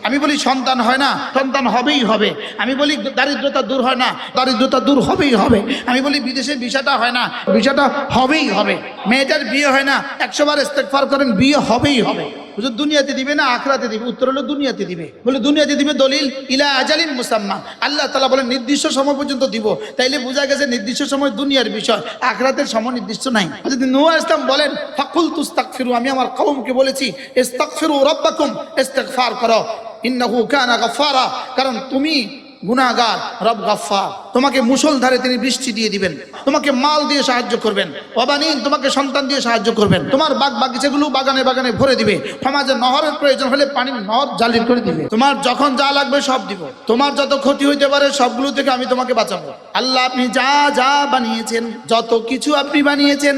আমি বলি সন্তান হয় না, সন্তান হবেই হবে। আমি বলি দারিদ্রতা দূর হয় না, দারিদ্রতা দূর হবেই হবে। আমি বলি বিদেশে ভিসাটা হয় না, ভিসাটা হবেই হবে। মেয়েটার বিয়ে হয় না, 100 বার ইস্তেগফার করেন, বিয়ে হবেই হবে। হুজুর দুনিয়াতে দিবে না আখিরাতে দিবে? উত্তর হলো দুনিয়াতে দিবে। বলে দুনিয়াতে দিবে, দলিল ইলা আজালিন মুসাম্মা, আল্লাহ তাআলা বলেন নির্দিষ্ট সময় পর্যন্ত দিব। তাইলে বোঝা গেছে নির্দিষ্ট সময় দুনিয়ার বিষয়, আখিরাতের সময় নির্দিষ্ট নাই। যদি নূহ আলাইহিস সালাম বলেন ফাকুলতু ইস্তাগফিরু, আমি আমার কওমকে বলেছি ইস্তাগফিরু রাব্বাকুম, ইস্তেগফার করো, ইন্নাহু কানা গাফফারা, কারণ তুমি গুনাহগার, রব গাফফার। তোমাকে মুষলধারে তিনি বৃষ্টি দিয়ে দিবেন, তোমাকে মাল দিয়ে সাহায্য করবেন, ওয়াবানিন, তোমাকে সন্তান দিয়ে সাহায্য করবেন, তোমার বাগ বাগিচাগুলো বাগানে বাগানে ভরে দিবে, সমাজে নহরের প্রয়োজন হলে পানির নহর জালি করে দিবে, তোমার যখন যা লাগবে সব দিব, তোমার যত ক্ষতি হইতে পারে সবগুলো থেকে আমি তোমাকে বাঁচাবো। আল্লাহ আপনি যা যা বানিয়েছেন, যত কিছু আপনি বানিয়েছেন,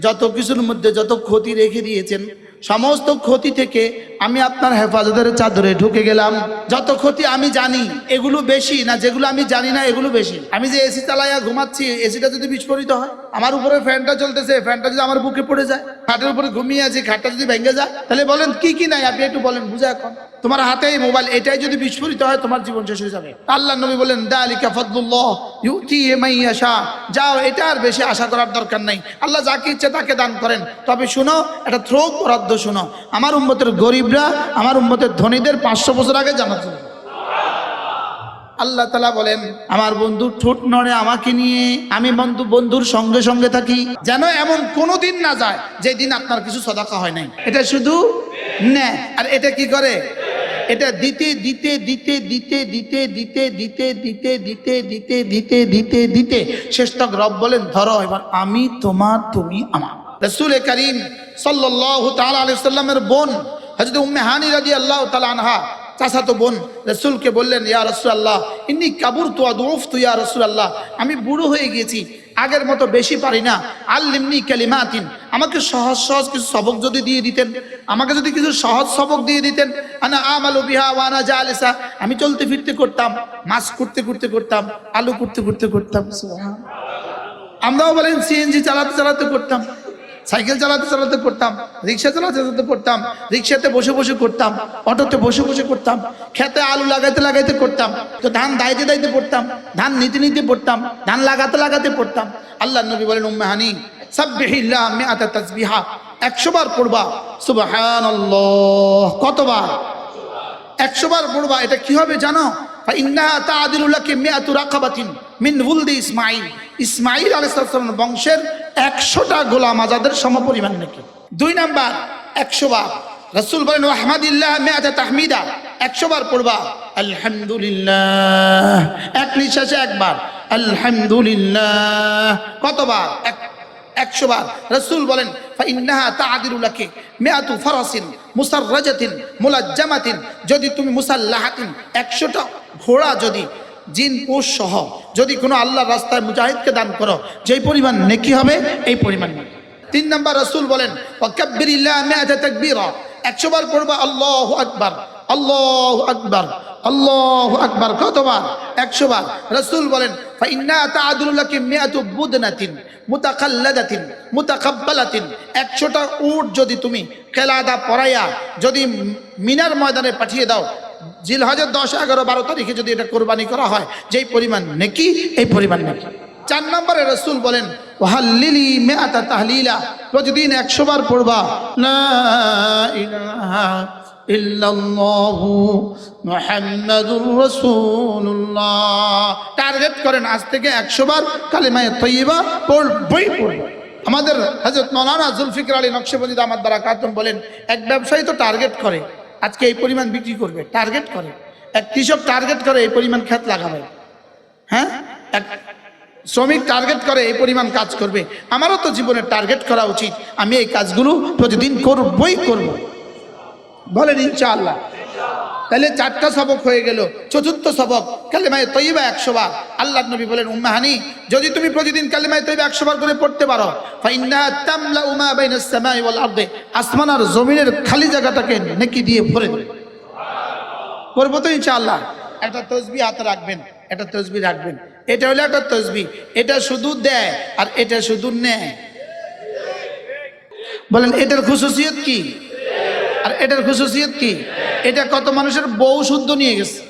যত কিছুর মধ্যে যত ক্ষতি রেখে দিয়েছেন, সমস্ত ক্ষতি থেকে আমি আপনার হেফাজতের চাদরে ঢুকে গেলাম। যত ক্ষতি আমি জানি এগুলো বেশি না, যেগুলো আমি জানি না এগুলো বেশি। আমি যে এসি চালাইয়া ঘুমাচ্ছি, এসিটা যদি বিস্ফোরিত হয়, আমার উপরে ফ্যানটা চলতেছে, ফ্যানটা যদি আমার বুকে পড়ে যায়, খাটের উপরে ঘুমিয়ে আছি, খাটটা যদি ভেঙে যায়, তাহলে বলেন কি কি নাই আপনি একটু বলেন বুঝে। এখন তোমার হাতে এই মোবাইল, এটাই যদি বিস্ফোরিত হয় তোমার জীবন শেষ হয়ে যাবে। আল্লাহ নবী বলেন দালিকা ফাদলুল্লাহ ইউতিহি মান ইয়াশা, যাও, এটা আর বেশি আশা করার দরকার নাই, আল্লাহ যাকে ইচ্ছে তাকে দান করেন। তবে শুনো, এটা থ্রোক বরাদ্দ শুনো, আমার উম্মতের গরিবরা আমার উম্মতের ধনীদের 500 বছর আগে জানা ছিল। আল্লাহ তাআলা বলেন আমার বন্ধু ঠোঁট নড়ে আমাকে নিয়ে, আমি বন্ধুর সঙ্গে সঙ্গে থাকি, যেন এমন কোনো দিন না যায় যে দিন আপনার কিছু সদাকা হয় নাই। এটা শুধু নেয়, আর এটা কি করে, এটা দিতে দিতে দিতে দিতে দিতে দিতে দিতে দিতে দিতে দিতে দিতে দিতে দিতে শেষ তক রব বলেন ধরো এবার আমি তোমার, তুমি আমার। রাসূল করিম সাল্লাল্লাহু তাআলা আলাইহি সাল্লামের বোন হযরত উম্মে হানি রাদিয়াল্লাহু তাআলা আনহা, চাচাতো বোন, রাসূলকে বললেন ইয়া রাসূলুল্লাহ ইন্নী কাবুরতু ওয়া দুউফতু ইয়া রাসূলুল্লাহ, আমি বুড়ো হয়ে গিয়েছি, আগের মতো বেশি পারি না, আল্লিমনি কালিমাতিন, আমাকে সহজ সহজ কিছু সবক যদি দিয়ে দিতেন, আমাকে যদি কিছু সহজ সবক দিয়ে দিতেন, আনা আমালু বিহা ওয়া আনা জালিসা, আমি চলতে ফিরতে করতাম, মাছ করতে করতে করতাম, আলু করতে করতে করতাম। সুবহানাল্লাহ। আমরাও বলেন সিএনজি চালাতে চালাতে করতাম, সাইকেল চালাতে চালাতে করতাম, রিক্সা চালাতে চালাতে করতাম, রিক্সাতে বসে বসে করতাম, অটোতে বসে বসে করতাম, খেতে আলু লাগাইতে লাগাইতে করতাম, তো ধান দাইতে দাইতে পড়তাম, ধান নিতে নিতে পড়তাম, ধান লাগাতে লাগাতে পড়তাম। আল্লাহ নবী বলেন উম্মে হানি সাব্বিহিল্লাহ মিআতা তাসবিহা, 100 বার পড়বা সুবহানাল্লাহ। কতবার? 100 বার পড়বা। এটা কি হবে জানো? ফাইন্নাহা তাআদিলু লাকি মিআতু রাকাবাতিন মিন ওয়ালদি ইসমাঈল, ইসমাঈল আলাইহিস সালামের বংশের 100টা গোলাম আজাদের সমপরিমাণ নাকি। 2 নাম্বার 100 বার রাসূল বলেন ওয়াহমাদিল্লাহ মিআতা তাহমিদা, 100 বার পড়বা আলহামদুলিল্লাহ, এক নিঃশ্বাসে একবার আলহামদুলিল্লাহ। কতবার? 100 বার। রাসূল বলেন ফাইন্নাহা তাআদিলু লাকি মিআতু ফারাসিন মুসাররাজাতিন মুলাজ্জামাতিন, যদি তুমি মুসাল্লাহাতিন 100টা ঘোড়া যদি জিন পোষ সহ যদি কোনো আল্লাহর রাস্তায় মুজাহিদকে দান করো, যেই পরিমাণ নেকি হবে এই পরিমাণ নেকি। 3 নাম্বার রাসূল বলেন ওয়াকাব্বিরিল্লাহ মিআতা তাকবীরা, 100 বার পড়বা আল্লাহু আকবার, আল্লাহু আকবার, আল্লাহু আকবার। কতবার? 100 বার। রাসূল বলেন ফাইন্না তাআদিলু লাকি মিআতু বুদনাতিন মুতাকাল্লাদাতিন মুতাকাব্বালাতিন, 100টা উট যদি তুমি কেলাদা পরাইয়া যদি মিনার ময়দানে পাঠিয়ে দাও, জিলহজের 10, 11, 12 তারিখে যদি এটা কোরবানি করা হয়, যেই পরিমাণ নেকি এই পরিমাণ নেকি। 4 নম্বরে রাসূল বলেন ওয়াহাল্লিলি মিআতা তাহলিলা, প্রতিদিন 100 বার পড়বা লা ইলাহা ইল্লাল্লাহু মুহাম্মাদুর রাসূলুল্লাহ। টার্গেট করেন আজ থেকে 100 বার কালিমায়ে তাইয়্যিবা পড়বই পড়ব। আমাদের হযরত মাওলানা জুলফিকার আলী নকশবন্দি দামাত বারাকাতুহু বলেন এক ব্যবসায়ী তো টার্গেট করে আজকে এই পরিমাণ বিক্রি করবে, টার্গেট করে। এক কৃষক টার্গেট করে এই পরিমাণ ক্ষেত লাগাবে, হ্যাঁ, এক শ্রমিক টার্গেট করে এই পরিমাণ কাজ করবে। আমারও তো জীবনের টার্গেট করা উচিত, আমি এই কাজগুলো প্রতিদিন করবই করব। বলেন ইনশাআল্লাহ। তাহলে 4টা সবক হয়ে গেল। 4র্থ সবক কালিমায়ে তাইয়্যিবা 100 বার। আল্লাহ নবী বলেন উম্মে হানি যদি তুমি প্রতিদিন কালিমায়ে তাইয়্যিবা 100 বার করে পড়তে পারো, ফাইন্না তামলাউ মা বাইনাস সামাই ওয়াল আরদি, আসমান আর জমিনের খালি জায়গাটাকে নেকি দিয়ে ভরে দেবে। করব তো ইনশাআল্লাহ। একটা তাসবিহ হাতে রাখবেন, একটা তাসবিহ রাখবেন, এটা হলো একটা তাসবিহ, এটা শুধু দেয় আর এটা শুধু নেয়। বলেন এটার খুশুসিয়ত কি আর এটার খুশুসিয়ত কি? এটা কত মানুষের বউ শুদ্ধ নিয়ে গেছে?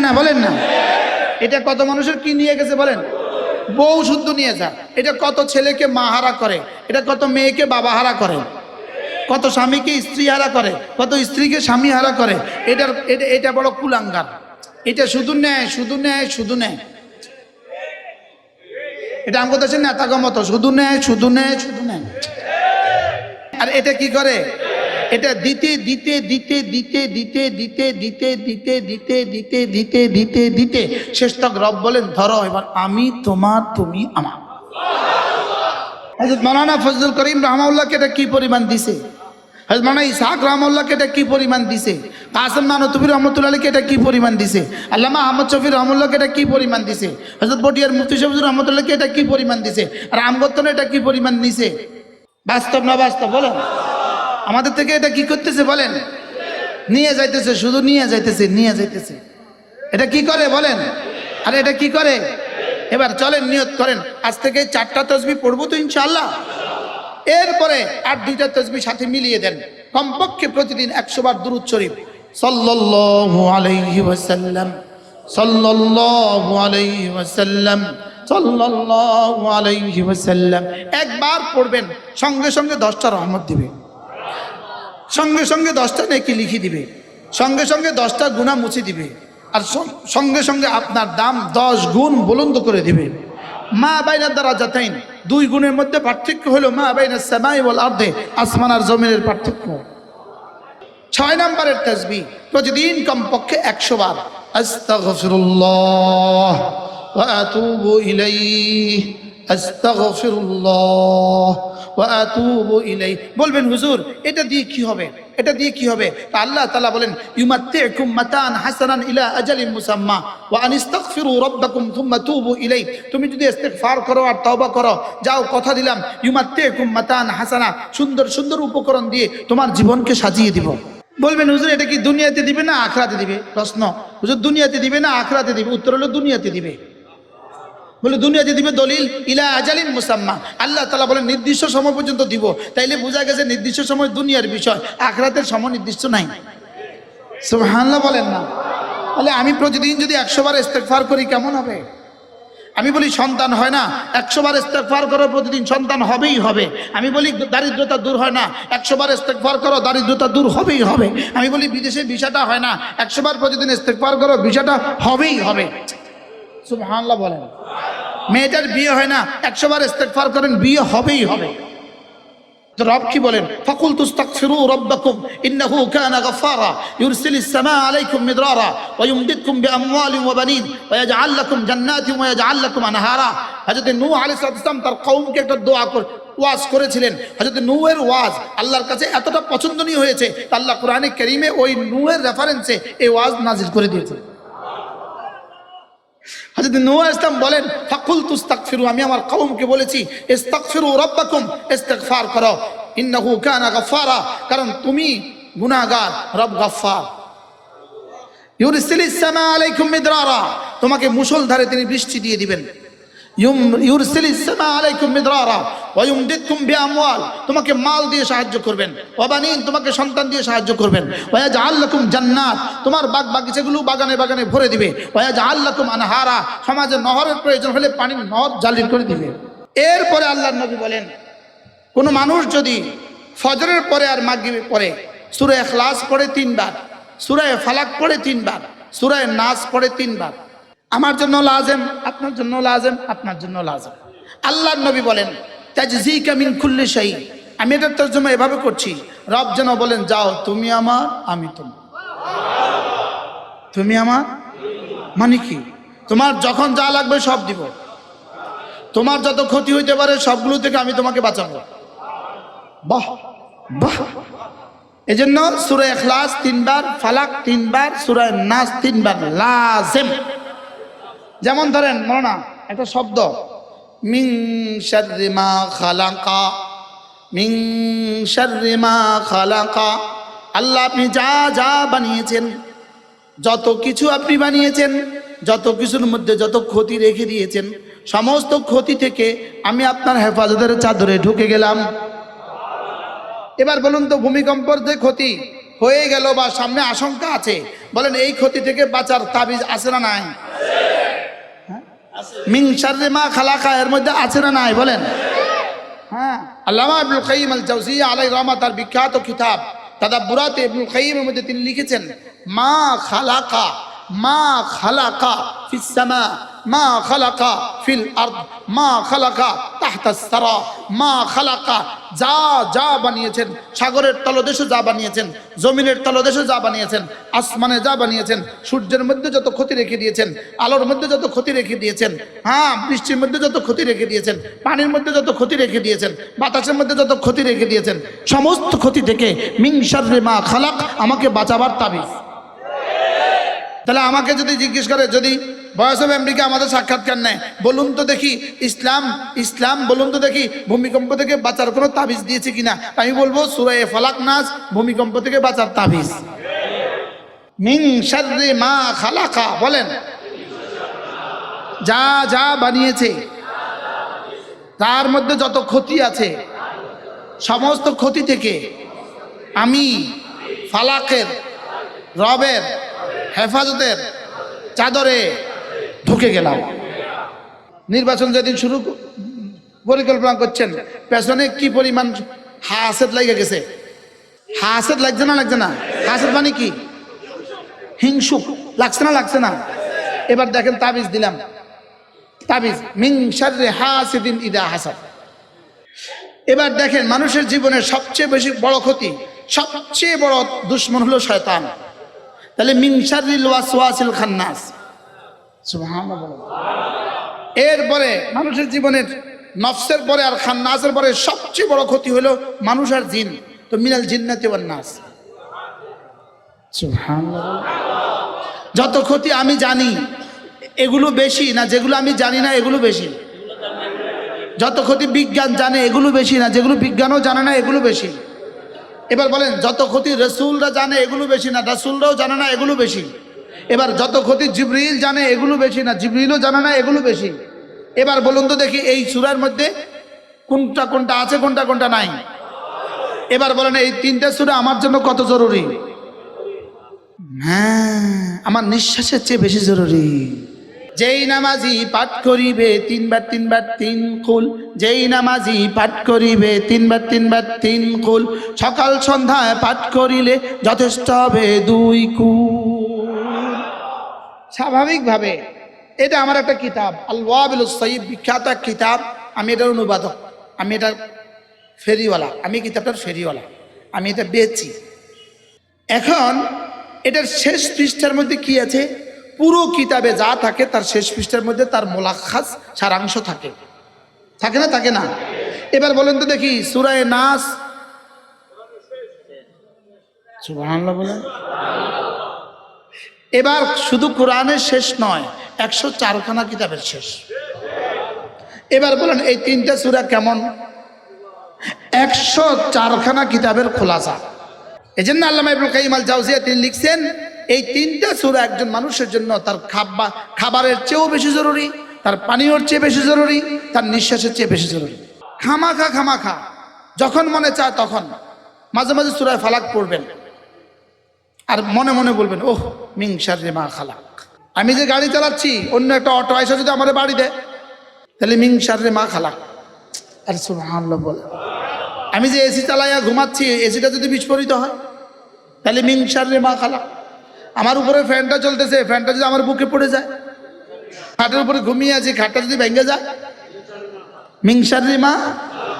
না বলেন না, এটা কত মানুষের কি নিয়ে গেছে বলেন? বউ শুদ্ধ নিয়ে যা। এটা কত ছেলেকে মা হারা করে, এটা কত মেয়েকে বাবা হারা করে, কত স্বামীকে স্ত্রী হারা করে, কত স্ত্রীকে স্বামী হারা করে। এটা বড় কুলাঙ্গার। এটা শুধু নেয় শুধু নেয় শুধু নেয়। এটা আমাদের দেশের নেতাগো মতো শুধু নেয় শুধু নেয় শুধু নেয়। আর এটা কি করে? এটা দিতে দিতে দিতে দিতে দিতে দিতে দিতে দিতে দিতে দিতে দিতে দিতে দিতে শেষ তক রব বলেন ধরো এবার আমি তোমার তুমি আমার। হযরত মাওলানা ফজলুল করিম রাহমাহুল্লাহকে এটা কি পরিমাণ দিছে, হযরত মাওলানা ইসহাক রাহমাহুল্লাহকে এটা কি পরিমাণ দিছে, কাসেম নানতুবি রহমতুল্লাহ আলাইহিকে এটা কি পরিমাণ দিছে, আল্লামা আহমদ শফি রহমাহুল্লাহকে এটা কি পরিমাণ দিছে, হযরত বটিয়ার মুফতি শফিউর রহমতুল্লাহকে এটা কি পরিমাণ দিছে, আর আমগতনে এটা কি পরিমাণ নিছে? বাস্তব না বাস্তব বলেন? আমাদের থেকে এটা কি করতেছে বলেন? নিয়ে যাইতেছে, শুধু নিয়ে যাইতেছে নিয়ে যাইতেছে। এটা কি করে বলেন? আর এটা কি করে? এবার চলেন নিয়ত করেন, আজ থেকে 4টা তাসবিহ পড়বো তো ইনশাআল্লাহ। এরপরে আর 2টা তাসবিহ সাথে মিলিয়ে দেন। কমপক্ষে প্রতিদিন 100 বার দুরূদ শরীফ সাল্লাল্লাহু আলাইহি ওয়াসাল্লাম সাল্লাল্লাহু আলাইহি ওয়াসাল্লাম সাল্লাল্লাহু আলাইহি ওয়াসাল্লাম একবার পড়বেন, সঙ্গে সঙ্গে 10টা রহমত দিবে, সঙ্গে সঙ্গে 10টা নেকি লিখে দিবে, সঙ্গে সঙ্গে 10টা গুনাহ মুছে দিবে, আর সঙ্গে সঙ্গে আপনার দাম 10 গুণ বুলন্দ করে দিবে। মা বাইনা দারাজাতাইন, 2 গুণের মধ্যে পার্থক্য হলো মা বাইনা সামাই ওয়াল আরদে, আসমান আর জমিনের পার্থক্য। 6 নম্বরের তাসবিহ প্রতিদিন কমপক্ষে 100 বার আস্তাগফিরুল্লাহ ওয়া আতুবু ইলাইহি আস্তাগফিরুল্লাহ ওয়া আতুবু ইলাইহি। বলবেন হুজুর এটা দিয়ে কি হবে, এটা দিয়ে কি হবে? তা আল্লাহ তাআলা বলেন ইউমাত্তিউকুম মাতান হাসানান ইলা আজালিন মুসাম্মা ওয়া আনিস্তাগফিরু রাব্বাকুম থুম্মা তুবু ইলাইহি। তুমি যদি ইস্তিগফার করো আর তওবা করো, যাও কথা দিলাম ইউমাত্তিউকুম মাতান হাসানা, সুন্দর সুন্দর উপকরণ দিয়ে তোমার জীবনকে সাজিয়ে দিব। বলবেন হুজুর এটা কি দুনিয়াতে দিবে না আখিরাতে দিবে? প্রশ্ন, হুজুর দুনিয়াতে দিবে না আখিরাতে দিবে? উত্তর হলো দুনিয়াতে দিবে। বলে দুনিয়াতে দিবে, দলিল ইলা আজালিন মুসাম্মা, আল্লাহ তাআলা বলেন নির্দিষ্ট সময় পর্যন্ত দিব। তাইলে বোঝা গেছে নির্দিষ্ট সময় দুনিয়ার বিষয়, আখিরাতের সময় নির্দিষ্ট নাই। সুবহানাল্লাহ বলেন না? তাহলে আমি প্রতিদিন যদি 100 বার ইস্তেগফার করি কেমন হবে? আমি বলি সন্তান হয় না, 100 বার ইস্তেগফার করো প্রতিদিন, সন্তান হবেই হবে। আমি বলি দারিদ্রতা দূর হয় না, 100 বার ইস্তেগফার করো দারিদ্রতা দূর হবেই হবে। আমি বলি বিদেশে ভিসাটা হয় না, 100 বার প্রতিদিন ইস্তেগফার করো ভিসাটা হবেই হবে। সুবহানাল্লাহ বলেন। মেয়েটার বিয়ে হয় না, 100 বার ইস্তেগফার করেন বিয়ে হবেই হবে। তো রব কি বলেন? ফাকুল তুস্তাগফিরু রাব্বাকুম ইন্নাহু কানা গাফফারা ইউরসিলিস সামা আলাইকুম মিদরারা ওয়া ইউমদিদকুম বিআমওয়ালিন ওয়া বানিন ওয়া ইয়াজআল লাকুম জান্নাতিন ওয়া ইয়াজআল লাকুম আনহারা। হযরত নূহ আলাইহিস সালাম তার কওমকে একটা দোয়া ওয়াজ করেছিলেন। হযরত নূহের ওয়াজ আল্লাহর কাছে এতটা পছন্দনীয় হয়েছে, আল্লাহ কোরআনে কারীমে ওই নূহের রেফারেন্সে এই ওয়াজ নাজিল করে দিয়েছেন। হযরত নূহ আলাইহিস সালাম বলেন ফাকুল তুস্তাগফিরু, আমি আমার কওমকে বলেছি ইস্তাগফিরু রাব্বাকুম, ইস্তিগফার করো, ইন্নাহু কানা গাফফারা, কারণ তুমি গুনাহগার, রব গাফফার। ইউরসিলিস সামা আলাইকুম মিদরারা, তোমাকে মুষলধারে তিনি বৃষ্টি দিয়ে দিবেন। ইউরসিলিস সামা আলাইকুম মিদরারা ওয়া ইউমদিদকুম বিআমওয়াল, তোমাকে মাল দিয়ে সাহায্য করবেন, ওয়া বানিন, তোমাকে সন্তান দিয়ে সাহায্য করবেন, ওয়া ইয়াজআল লাকুম জান্নাত, তোমার বাগ বাগিচাগুলো বাগানে বাগানে ভরে দিবে, ওয়া ইয়াজআল লাকুম আনহারা, সমাজে নহরের প্রয়োজন হলে পানির নহর জারি করে দিবে। এরপরে আল্লাহর নবী বলেন কোন মানুষ যদি ফজরের পরে আর মাগরিবের পরে সূরা ইখলাস পড়ে 3 বার, সূরা ফালাক পড়ে 3 বার, সূরা নাস পড়ে 3 বার, আমার জন্য লাজেম, আপনার জন্য লাজেম, আপনার জন্য লাজেম। আল্লাহর নবী বলেন তাজজিকা মিন কুল্লি শাই, আমি এটার তরজমা এভাবে করছি, রব যেন বলেন যাও তুমি আমার আমি তোমার, তুমি আমার মানে কি? তোমার যখন যা লাগবে সব দিব, তোমার যত ক্ষতি হইতে পারে সবগুলো থেকে আমি তোমাকে বাঁচাবো। বাহ বাহ। এজন্য সূরা ইখলাস 3 বার, ফালাক 3 বার, সূরা নাস 3 বার লাজেম। যেমন ধরেন মৌলানা একটা শব্দ মিন শাররি মা খালাকা, মিন শাররি মা খালাকা, আল্লাহ আপনি যা যা বানিয়েছেন, যত কিছু আপনি বানিয়েছেন, যত কিছুর মধ্যে যত ক্ষতি রেখে দিয়েছেন, সমস্ত ক্ষতি থেকে আমি আপনার হেফাজতের চাদরে ঢুকে গেলাম। এবার বলুন তো, ভূমিকম্পর যে ক্ষতি হয়ে গেল বা সামনে আশঙ্কা আছে, বলেন এই ক্ষতি থেকে বাঁচার তাবিজ আছে না নাই? মিন শাররি মা খালাকা এর মধ্যে আছে না নাই বলেন? হ্যাঁ, আল্লামা ইবনুল কাইয়িম আল জাওজিয়া আলাইহি রাহমাত, তার বিখ্যাত কিতাব তাদাব্বুরাত ইবনুল কাইয়িমের মধ্যে তিনি লিখেছেন, মা খালাকা ফিস সামা, মা খালাকা ফিল আরদ, মা খালাকা তাহতাস সারা, মা খালাকা, যা যা বানিয়েছেন, সাগরের তলদেশে যা বানিয়েছেন, জমিনের তলদেশে যা বানিয়েছেন, আসমানে যা বানিয়েছেন, সূর্যের মধ্যে যত ক্ষতি রেখে দিয়েছেন, আলোর মধ্যে যত ক্ষতি রেখে দিয়েছেন, হ্যাঁ বৃষ্টির মধ্যে যত ক্ষতি রেখে দিয়েছেন, পানির মধ্যে যত ক্ষতি রেখে দিয়েছেন, বাতাসের মধ্যে যত ক্ষতি রেখে দিয়েছেন, সমস্ত ক্ষতি থেকে মিন শাররি মা খালাক, আমাকে বাঁচাবার তাবিজ। তাহলে আমাকে যদি জিজ্ঞেস করে, যদি ভয়েস অফ আমেরিকা আমাদের সাক্ষাৎকার নেয়, বলুন তো দেখি ইসলাম বলুন তো দেখি ভূমিকম্প থেকে বাঁচার কোনো তাবিজ দিয়েছে কিনা? আমি বলবো সূরা ফালাক নাস ভূমিকম্প থেকে বাঁচার তাবিজ। মিন শাররি মা খালাকা, বলেন যা যা বানিয়েছে তার মধ্যে যত ক্ষতি আছে, সমস্ত ক্ষতি থেকে আমি ফালাকের, রবের হেফাজতের চাদরে ঢুকে গেলাম। নির্বাচন যেদিন শুরু পরিকল্পনা করছেন, পেছনে কি পরিমাণ হাসেদ লেগে গেছে? হাসেদ লাগছে না? লাগছে না? হাসেদ মানে কি? হিংসুক লাগছে না? লাগছে না? এবার দেখেন তাবিজ দিলাম, তাবিজ মিন শাররি হাসিদিন ইদা হাসাদ। এবার দেখেন মানুষের জীবনের সবচেয়ে বেশি বড় ক্ষতি, সবচেয়ে বড় দুশ্মন হলো শয়তান। তাহলে মিন শাররিল ওয়াসওয়াসিল খান্নাস, সুবহানাল্লাহ। এরপরে মানুষের জীবনের নফসের পরে আর খান্নাসের পরে সবচেয়ে বড় ক্ষতি হলো মানুষ আর জিন। তো মিনাল জিন্নাতি ওয়ান নাস, সুবহানাল্লাহ। যত ক্ষতি আমি জানি এগুলো বেশি না যেগুলো আমি জানি না এগুলো বেশি? যত ক্ষতি বিজ্ঞান জানে এগুলো বেশি না যেগুলো বিজ্ঞানও জানে না এগুলো বেশি? এবার বলেন, যত ক্ষতি রসুলরা জানে এগুলো বেশি না রসুলরাও জানে না এগুলো বেশি? এবার যত ক্ষতি জিবরিল জানে এগুলো বেশি না জিবরিলও জানে না এগুলো বেশি? এবার বলুন তো দেখি এই সূরার মধ্যে কোনটা কোনটা আছে, কোনটা কোনটা নাই? এবার বলেন এই তিনটা সূরা আমার জন্য কত জরুরি? হ্যাঁ, আমার নিঃশ্বাসের চেয়ে বেশি জরুরি। যেই নামাজি পাঠ করিবে তিনবার তিনবার তিন কুল, যেই নামাজি পাঠ করিবে তিনবার তিনবার তিন কুল, সকাল সন্ধ্যায় পাঠ করিলে যথেষ্ট হবে 2 কুল। স্বাভাবিকভাবে এটা আমার একটা কিতাব আল ওয়াবিলুস সাইয়্যিব, বিখ্যাত এক কিতাব। আমি এটার অনুবাদক, আমি এটার ফেরিওয়ালা, আমি কিতাবটার ফেরিওয়ালা, আমি এটা বেচি। এখন এটার শেষ পৃষ্ঠার মধ্যে কি আছে? পুরো কিতাবে যা থাকে তার শেষ পৃষ্ঠার মধ্যে তার মুলাখাস, সারাংশ থাকে। থাকে না? থাকে না? এবার বলেন তো দেখি সূরা নাস, সুবহানাল্লাহ বলেন। এবার শুধু কোরআনের শেষ নয়, 104খানা কিতাবের শেষ। এবার বলেন এই তিনটা সূরা কেমন? 104খানা কিতাবের খোলাসা। এই জন্য আল্লামা ইবনুল কাইয়িম আল জাওজিয়া তিনি লিখছেন, এই তিনটা সূরা একজন মানুষের জন্য তার খাবারের চেয়েও বেশি জরুরি, তার পানীয়র চেয়ে বেশি জরুরি, তার নিঃশ্বাসের চেয়ে বেশি জরুরি। খামাখা যখন মনে চায় তখন মাঝে মাঝে সূরা ফালাক পড়বেন আর মনে মনে বলবেন, ওহ মিন শাররি মা খালাক। আমি যে গাড়ি চালাচ্ছি, অন্য একটা অটো এসে যদি আমার বাড়ি দেয়, তাহলে মিন শাররি মা খালাক। আর সুবহানাল্লাহ বলে। আমি যে এসি চালাইয়া ঘুমাচ্ছি, এসিটা যদি বিস্ফোরিত হয়, তাহলে মিন শাররি মা খালাক। আমার উপরে ফ্যানটা চলতেছে, ফ্যানটা যদি আমার বুকে পড়ে যায়, খাটের উপরে ঘুমিয়ে আছি, খাটটা যদি ভেঙে যায়, মিন শাররি মা।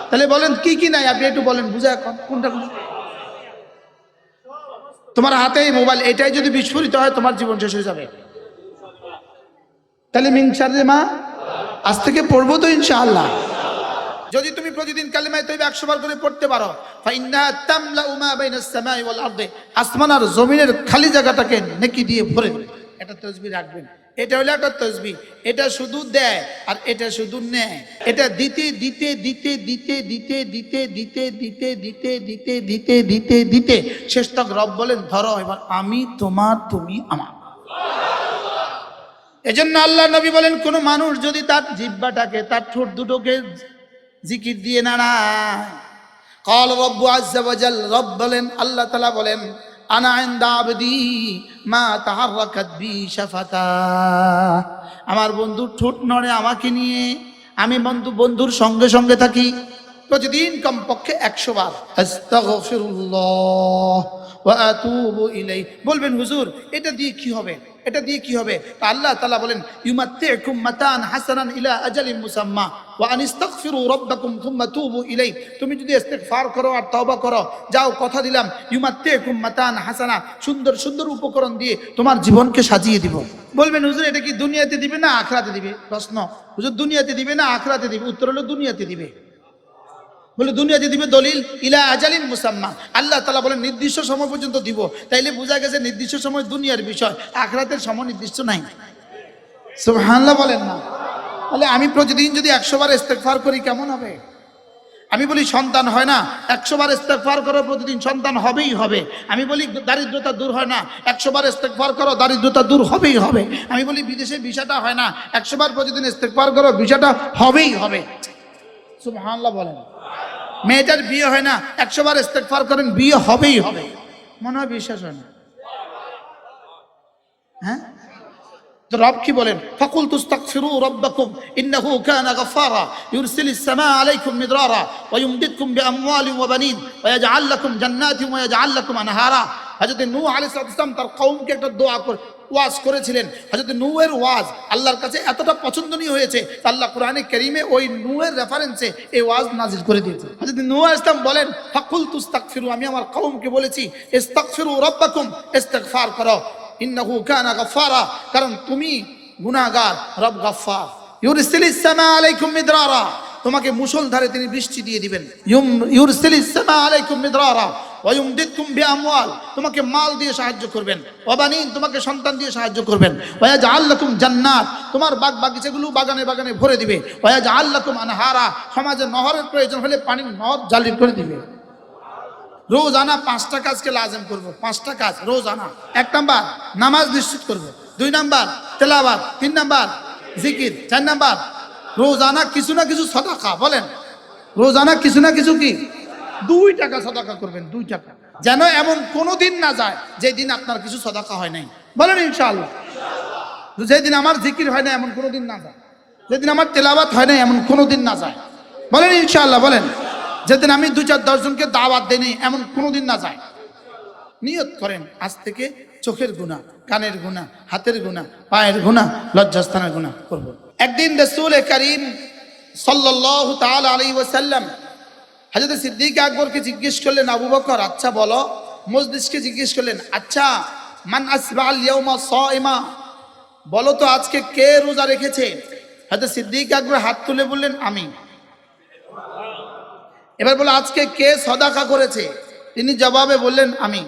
তাহলে বলেন কি কি নাই, আপনি একটু বলেন, বুঝা কোনটা? তোমার হাতেই মোবাইল, এটাই যদি বিস্ফোরিত হয় তোমার জীবন শেষ হয়ে যাবে। তাহলে মিন শাররি মা আজ থেকে পড়বো তো ইনশাআল্লাহ। যদি তুমি প্রতিদিন কালিমা তাইয়্যিবা 100 বার করে পড়তে পারো, ফাইন্না তামলাউ মা বাইনাস সামাই ওয়াল আরদি, আসমান আর জমিনের খালি জায়গাটাকে নেকি দিয়ে ভরে দেবে। এটা তাসবিহ রাখবেন, এটা হলো একটা তাসবিহ। এটা শুধু দেয় আর এটা শুধু নেয়। এটা দিতে দিতে দিতে দিতে দিতে দিতে দিতে দিতে দিতে দিতে দিতে দিতে দিতে শেষ তক রব বলেন, ধরো এবার আমি তোমার, তুমি আমার। এজন্য আল্লাহ নবী বলেন, কোন মানুষ যদি তার জিহ্বাটাকে, তার ঠোঁট দুটোকে জিকির দিয়ে নাড়ায়, قال رب عز وجل রব বলেন, আল্লাহ তাআলা বলেন, আনা ইনদা আবদি মা তাহাররাকাত বি শাফাতা, আমার বন্ধু ঠোঁট নড়ে আমাকে নিয়ে, আমি বন্ধুর সঙ্গে সঙ্গে থাকি। প্রতিদিন কমপক্ষে 100 বার আস্তাগফিরুল্লাহ ওয়া আতুবু ইলাইহি বলবেন। হুজুর এটা দিয়ে কি হবে, এটা দিয়ে কি হবে? তা আল্লাহ তাআলা বলেন, ইউমাত্তিউকুম মাতান হাসানান ইলা আজালিন মুসাম্মা ওয়া আনিস্তাগফিরু রাব্বাকুম থুম্মা তুবু ইলাইহি। তুমি যদি ইস্তিগফার করো আর তওবা করো, যাও কথা দিলাম ইউমাত্তিউকুম মাতান হাসানা, সুন্দর সুন্দর উপকরণ দিয়ে তোমার জীবনকে সাজিয়ে দিব। বলবেন হুজুর এটা কি দুনিয়াতে দিবে না আখিরাতে দিবে? প্রশ্ন, হুজুর দুনিয়াতে দিবে না আখিরাতে দিবে? উত্তর হলো দুনিয়াতে দিবে। বলে দুনিয়াতে দিবে, দলিল ইলা আজালিন মুসাম্মা, আল্লাহ তাআলা বলেন নির্দিষ্ট সময় পর্যন্ত দিব। তাইলে বোঝা গেছে নির্দিষ্ট সময় দুনিয়ার বিষয়, আখিরাতের সময় নির্দিষ্ট নাই। সুবহানাল্লাহ বলেন না? তাহলে আমি প্রতিদিন যদি 100 বার ইস্তেগফার করি কেমন হবে? আমি বলি সন্তান হয় না, 100 বার ইস্তেগফার করো প্রতিদিন, সন্তান হবেই হবে। আমি বলি দারিদ্রতা দূর হয় না, 100 বার ইস্তেগফার করো, দারিদ্রতা দূর হবেই হবে। আমি বলি বিদেশে ভিসাটা হয় না, 100 বার প্রতিদিন ইস্তেগফার করো, ভিসাটা হবেই হবে। সুবহানাল্লাহ বলেন। মেয়েটার বিয়ে হয় না, 100 বার ইস্তেগফার করেন, বিয়ে হবেই হবে। মনে হয় বিশ্বাস হয় না? হ্যাঁ, তো রব কি বলেন, ফাকুল তুস্তাগফিরু রাব্বাকুম ইন্নাহু কানা গাফফারা ইউরসিলিস সামাআ আলাইকুম মিদরারা ওয়া ইউমদিদকুম বিআমওয়ালিন ওয়া বানিন ওয়া ইয়াজআল লাকুম জান্নাতিন ওয়া ইয়াজআল লাকুম আনহারা। হযরত নূহ আলাইহিস সালাম তার কওমকে একটা দোয়া করে ওয়াজ করেছিলেন। হযরত নূহের ওয়াজ আল্লাহর কাছে এতটা পছন্দনীয় হয়েছে, আল্লাহ কোরআনে কারীমে ওই নূহের রেফারেন্সে এই ওয়াজ নাজিল করে দিয়েছে। হযরত নূহ আলাইহিস সালাম বলেন, ফাকুল তুস্তাগফিরু, আমি আমার কওমকে বলেছি ইস্তাগফিরু রাব্বাকুম, ইস্তিগফার করো, ইন্নাহু কানা গাফফারা, কারণ তুমি গুনাহগার, রব গাফফার। ইউরসিলিস সামা আলাইকুম মিদরারা, তোমাকে মুষলধারে তিনি বৃষ্টি দিয়ে দিবেন। ইউরসিলিস সামা আলাইকুম মিদরারা ওয়া ইউমদিদকুম বিআমওয়াল, তোমাকে মাল দিয়ে সাহায্য করবেন, ওয়া বানিন, তোমাকে সন্তান দিয়ে সাহায্য করবেন, ওয়া ইয়াজআল লাকুম জান্নাত, তোমার বাগ বাগিচাগুলো বাগানে বাগানে ভরে দিবে, ওয়া ইয়াজআল লাকুম আনহারা, সমাজে নহরের প্রয়োজন হলে পানির নহর জারি করে দিবে। রোজানা 5টা কাজকে লাজেম করব, 5টা কাজ রোজানা। 1 নাম্বার নামাজ নিশ্চিত করব, 2 নাম্বার তেলাওয়াত, 3 নাম্বার জিকির, 4 নাম্বার রোজানা কিছু না কিছু সাদাকা। বলেন রোজানা কিছু না কিছু কি? 2 টাকা সাদাকা করবেন, 2 টাকা। যেন এমন কোনো দিন না যায় যে দিন আপনার কিছু সাদাকা হয় নাই। বলেন ইনশাআল্লাহ। যেদিন আমার জিকির হয় না এমন কোনো দিন না যায়, যেদিন আমার তেলাওয়াত হয় না এমন কোনো দিন না যায়। বলেন ইনশাআল্লাহ। বলেন যেদিন আমি 2-4-10 জনকে দাওয়াত দেই এমন কোনোদিন না যায়। নিয়ত করেন আজ থেকে চোখের গুনাহ, কানের গুনাহ, হাতের গুনাহ, পায়ের গুনাহ, লজ্জাস্থানের গুনাহ করব। একদিন রাসূল করিম সাল্লাল্লাহু তাআলা আলাইহি ওয়াসাল্লাম হযরত সিদ্দিক আকবরকে জিজ্ঞেস করলেন, আবু বকর আচ্ছা বলো, মজলিসকে জিজ্ঞেস করলেন, আচ্ছা মান আসবাল ইয়াউমা সাইমা, বলো তো আজকে কে রোজা রেখেছে? হযরত সিদ্দিক আকবর হাত তুলে বললেন আমি। এবার বলে আজকে কে সাদাকা করেছে? তিনি জবাবে বললেন আমি।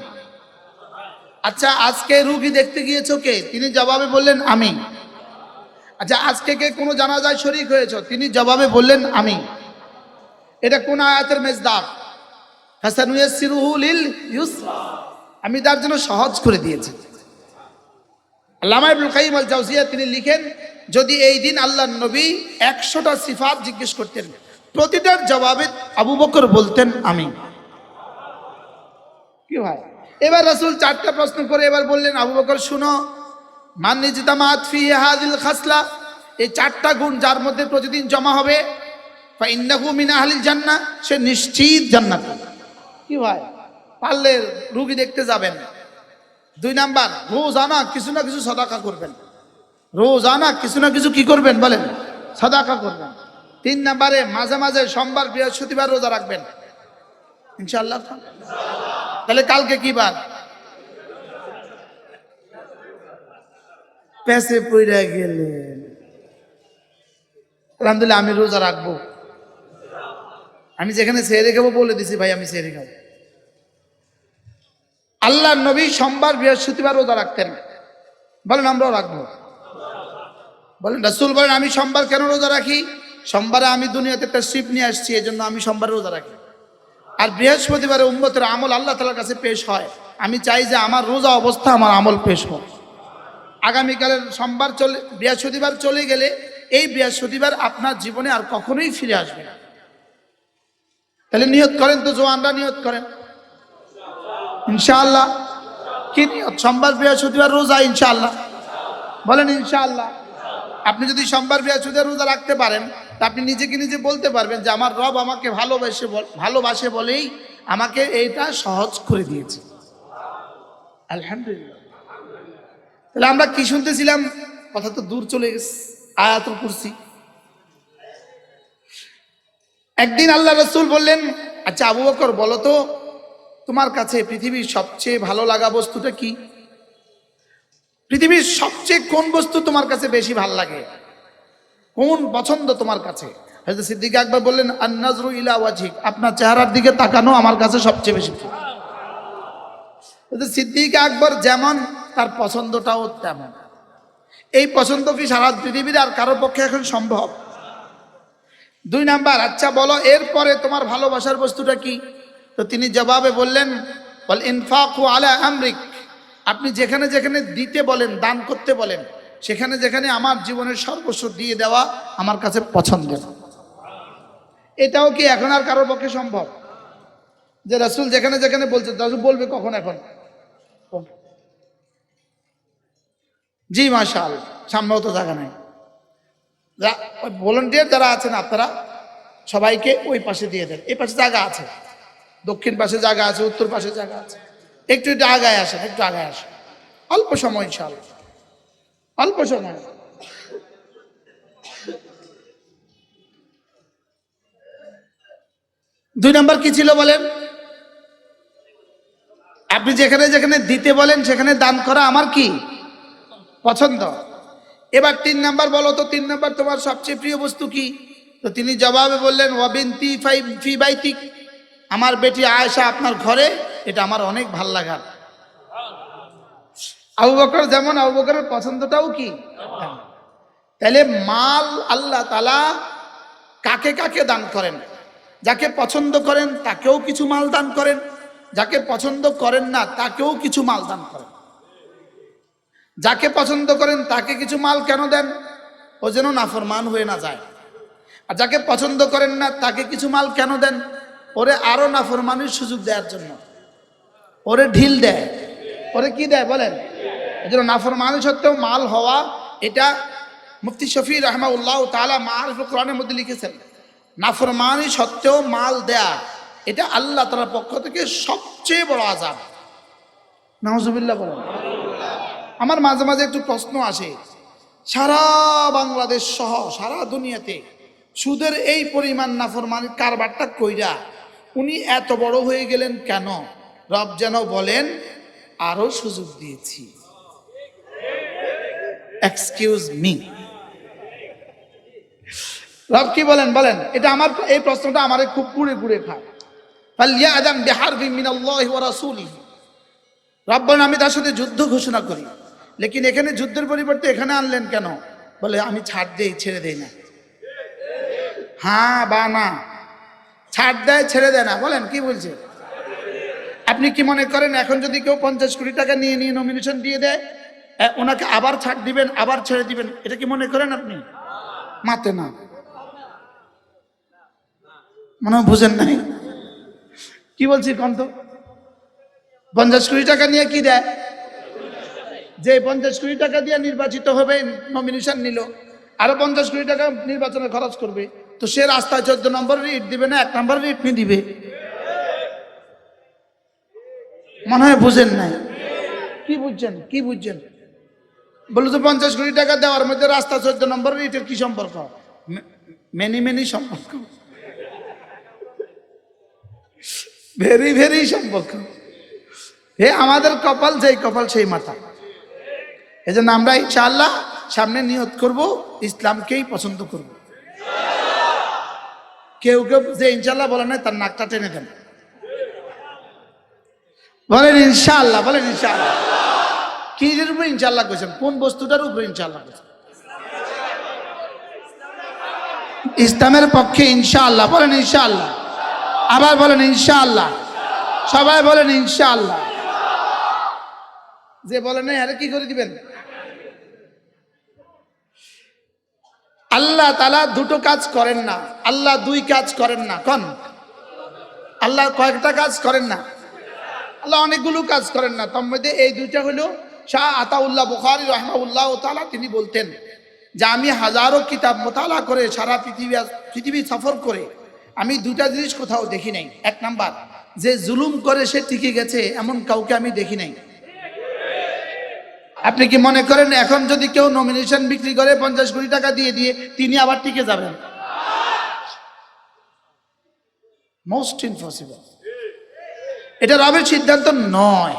আচ্ছা আজকে রোগী দেখতে গিয়েছো কে? তিনি জবাবে বললেন আমি। আচ্ছা আজকে কে কোনো জানাজায় শরীক হয়েছো? তিনি জবাবে বললেন আমি। এটা কোন আয়াতের মেজদাক? ফাসানুয়াসসিরুহু লিল ইউসরা, আমি তার জন্য সহজ করে দিয়েছি। আল্লামা ইবনুল কাইয়িম আল জাওজিয়া তিনি লিখেন, যদি এই দিন আল্লাহর নবী 100টা সিফাত জিজ্ঞেস করতেন, প্রতিটার জবাবে আবু বকর বলতেন আমি। কি ভাই? এবার রাসূল 4টা প্রশ্ন করে এবার বললেন, আবু বকর শুনো, মান ইজতামাত ফি হাযিল খাসলা, এই 4টা গুণ যার মধ্যে প্রতিদিন জমা হবে, ফা ইন্নাহু মিন আহলিল জান্নাহ, সে নিশ্চিত জান্নাত। কি ভাই? পারলে রোগী দেখতে যাবেন। 2 নাম্বার রোজানা কিছু না কিছু সাদাকা করবেন, রোজানা কিছু না কিছু কি করবেন বলেন? সাদাকা করবেন। 3 নাম্বারে মাঝে মাঝে সোমবার বৃহস্পতিবার রোজা রাখবেন ইনশাআল্লাহ। তাহলে কালকে কি বার? পেছে পইরা গেলেন। আলহামদুলিল্লাহ আমি রোজা রাখবো, আমি যেখানে সেহরি খাবো বলে দিছি ভাই আমি সেহরি খাবো। আল্লাহর নবী সোমবার বৃহস্পতিবার রোজা রাখতেন, বলেন আমরাও রাখবো। বলেন রাসূল বলেন আমি সোমবার কেন রোজা রাখি? সোমবারে আমি দুনিয়াতে তাশরীফ নিয়ে আসছি, এজন্য আমি সোমবার রোজা রাখি। আর বৃহস্পতিবারে উম্মতের আমল আল্লাহ তাআলার কাছে পেশ হয়, আমি চাই যে আমার রোজা অবস্থা আমার আমল পেশ হোক। আগামীকালের সোমবার বৃহস্পতিবার চলে গেলে এই বৃহস্পতিবার আপনার জীবনে আর কখনোই ফিরে আসবে না। তাহলে নিয়ত করেন তো, জোয়ানরা নিয়ত করেন ইনশাআল্লাহ। কি নিয়ত? সোমবার বৃহস্পতিবার রোজা ইনশাআল্লাহ। বলেন ইনশাআল্লাহ। আপনি যদি সোমবার বৃহস্পতিবার রোজা রাখতে পারেন, তা আপনি নিজেকে নিজে বলতে পারবেন যে আমার রব আমাকে ভালোবাসে বলেই আমাকে এইটা সহজ করে দিয়েছে। আলহামদুলিল্লাহ। তাহলে আমরা কি শুনতেছিলাম? কথা তো দূর চলে গেছে। আয়াতুল কুরসি। একদিন আল্লাহ রাসূল বললেন, আচ্ছা আবু বকর বলো তো, তোমার কাছে পৃথিবীর সবচেয়ে ভালো লাগা বস্তুটা কি? পৃথিবীর সবচেয়ে কোন বস্তু তোমার কাছে বেশি ভালো লাগে, কোন পছন্দ তোমার কাছে? হযরত সিদ্দিক আকবর বললেন, আন-নাজরু ইলা ওয়াজহিক, আপনার চেহারার দিকে তাকানো আমার কাছে সবচেয়ে বেশি প্রিয়। হযরত সিদ্দিক আকবর যেমন, তার পছন্দটাও তেমন। এই পছন্দ কি সারা পৃথিবীর আর কারোর পক্ষে এখন সম্ভব? 2 নাম্বার, আচ্ছা বলো এরপরে তোমার ভালোবাসার বস্তুটা কি? তো তিনি জবাবে বললেন, ওয়াল ইনফাকু আলা আমরিক, আপনি যেখানে যেখানে দিতে বলেন, দান করতে বলেন, সেখানে যেখানে আমার জীবনের সর্বস্ব দিয়ে দেওয়া আমার কাছে পছন্দের। এটাও কি এখন আর কারোর পক্ষে সম্ভব? যে রাসূল যেখানে যেখানে বলছে, রাসূল বলবে কখন? এখন জি মাশাআল্লাহ, সামনেও তো জায়গা নাই। ভলান্টিয়ার যারা আছেন আপনারা সবাইকে ওই পাশে দিয়ে দেন। এই পাশে জায়গা আছে, দক্ষিণ পাশে জায়গা আছে, উত্তর পাশে জায়গা আছে। একটু একটু আগায় আসেন, একটু আগায় আসেন, অল্প সময় ইনশাআল্লাহ, অল্প সময়। দুই নাম্বার কি ছিল বলেন? আপনি যেখানে যেখানে দিতে বলেন সেখানে দান করা আমার কি পছন্দ। এবার 3 নাম্বার বলো তো, 3 নাম্বার তোমার সবচেয়ে প্রিয় বস্তু কি? তো তিনি জবাবে বললেন, ওয়াবিনতি ফি বাইতিক, আমার বেটি আয়েশা আপনার ঘরে, এটা আমার অনেক ভাল লাগার। আবু বকর যেমন, আবু বকরের পছন্দটাও কি? তাহলে মাল আল্লাহ তাআলা কাকে কাকে দান করেন? যাকে পছন্দ করেন তাকেও কিছু মাল দান করেন, যাকে পছন্দ করেন না তাকেও কিছু মাল দান করেন। যাকে পছন্দ করেন তাকে কিছু মাল কেন দেন? ও যেন নাফরমান হয়ে না যায়। আর যাকে পছন্দ করেন না তাকে কিছু মাল কেন দেন? ওরে আরো নাফরমানির সুযোগ দেওয়ার জন্য, ওরে ঢিল দেয়, ওরে কি দেয় বলেন? এই জন্য নাফরমানি সত্ত্বেও মাল হওয়া, এটা মুফতি শফি রাহমাহুল্লাহ তাআলা মাআরিফুল কোরআনের মধ্যে লিখেছেন, নাফরমানি সত্ত্বেও মাল দেয়া এটা আল্লাহ তাআলার পক্ষ থেকে সবচেয়ে বড় আযাব। নাউজুবিল্লাহ বলেন। আমার মাঝে মাঝে একটু প্রশ্ন আসে, সারা বাংলাদেশ সহ সারা দুনিয়াতে সুদের এই পরিমাণ নাফরমানির কারবারটা কইরা উনি এত বড় হয়ে গেলেন কেন? রব যেন বলেন আরো সুযোগ দিয়েছি। এক্সকিউজ মি, রব কি বলেন বলেন? এটা আমার, এই প্রশ্নটা আমারে খুব কুড়ে কুড়ে খায়। ফালইয়াযাম বিহারবিন মিনাল্লাহি ওয়া রাসূলিহি, রব বলেন আমি তার সাথে যুদ্ধ ঘোষণা করি। লেকিন এখানে যুদ্ধের পরিবর্তে এখানে আনলেন কেন? বলে আমি ছাড় দেই, ছেড়ে দেই না। হ্যাঁ বা না? ছাড় দেয়, ছেড়ে দেয় না। বলেন কি বলছে? আপনি কি মনে করেন এখন যদি কেউ 50 কোটি টাকা নিয়ে নিয়ে নমিনেশন দিয়ে দেয়, ওনাকে আবার ছাড় দিবেন, আবার ছেড়ে দিবেন, এটা কি মনে করেন আপনি? মাতে না, মনে হয় বুঝেন নাই কি বলছি। কন্ত 50 কোটি টাকা নিয়ে কি দেয়? যে 50 কোটি টাকা দিয়ে নির্বাচিত হবে, নমিনেশন নিল, আরো 50 কোটি টাকা নির্বাচনে খরচ করবে, তো সে রাস্তায় 14 নম্বরের ইট দিবে না 1 নম্বরের ইট নিয়ে দিবে? মনে হয় বুঝেন নাই। কি বুঝছেন? কি বুঝছেন? বলে তো 50 কোটি টাকা দেওয়ার মধ্যে রাস্তা 14 নম্বরের ইটের কি সম্পর্ক? মেনি মেনি সম্পর্ক, ভেরি ভেরি সম্পর্ক। হে আমাদের কপাল, যেই কপাল সেই মাথা। এই জন্য আমরা ইনশাআল্লাহ সামনে নিয়ত করব, ইসলামকেই পছন্দ করব। কেউ কেউ যে ইনশাআল্লাহ বলে না, তার নাকটা টেনে দেন। বলেন ইনশাআল্লাহ, বলেন ইনশাআল্লাহ। কি এর উপরে ইনশাআল্লাহ কইছেন? কোন বস্তুটার উপরে ইনশাআল্লাহ কইছেন? ইসলামের পক্ষে ইনশাআল্লাহ। বলেন ইনশাআল্লাহ। আবার বলেন ইনশাআল্লাহ। সবাই বলেন ইনশাআল্লাহ। যে বলে না আরে কি করে দিবেন? আল্লাহ তাআলা দুটো কাজ করেন না, আল্লাহ 2 কাজ করেন না। কোন? আল্লাহ কয়েকটা কাজ করেন না, আল্লাহ অনেকগুলো কাজ করেন না, তার মধ্যে এই দুইটা হলো শাহ আতাউল্লাহ বুখারী রাহিমাহুল্লাহ তাআলা তিনি বলতেন যে আমি হাজারো কিতাব মোতালা করে সারা পৃথিবী সফর করে আমি দুটা জিনিস কোথাও দেখি নাই। এক নাম্বার, যে জুলুম করে সে টিকে গেছে এমন কাউকে আমি দেখি নাই। আপনি কি মনে করেন এখন যদি কেউ নমিনেশন বিক্রি করে 50 কোটি টাকা দিয়ে দিয়ে তিনি আবার টিকে যাবেন? Most impossible. এটা রবের সিদ্ধান্ত নয়,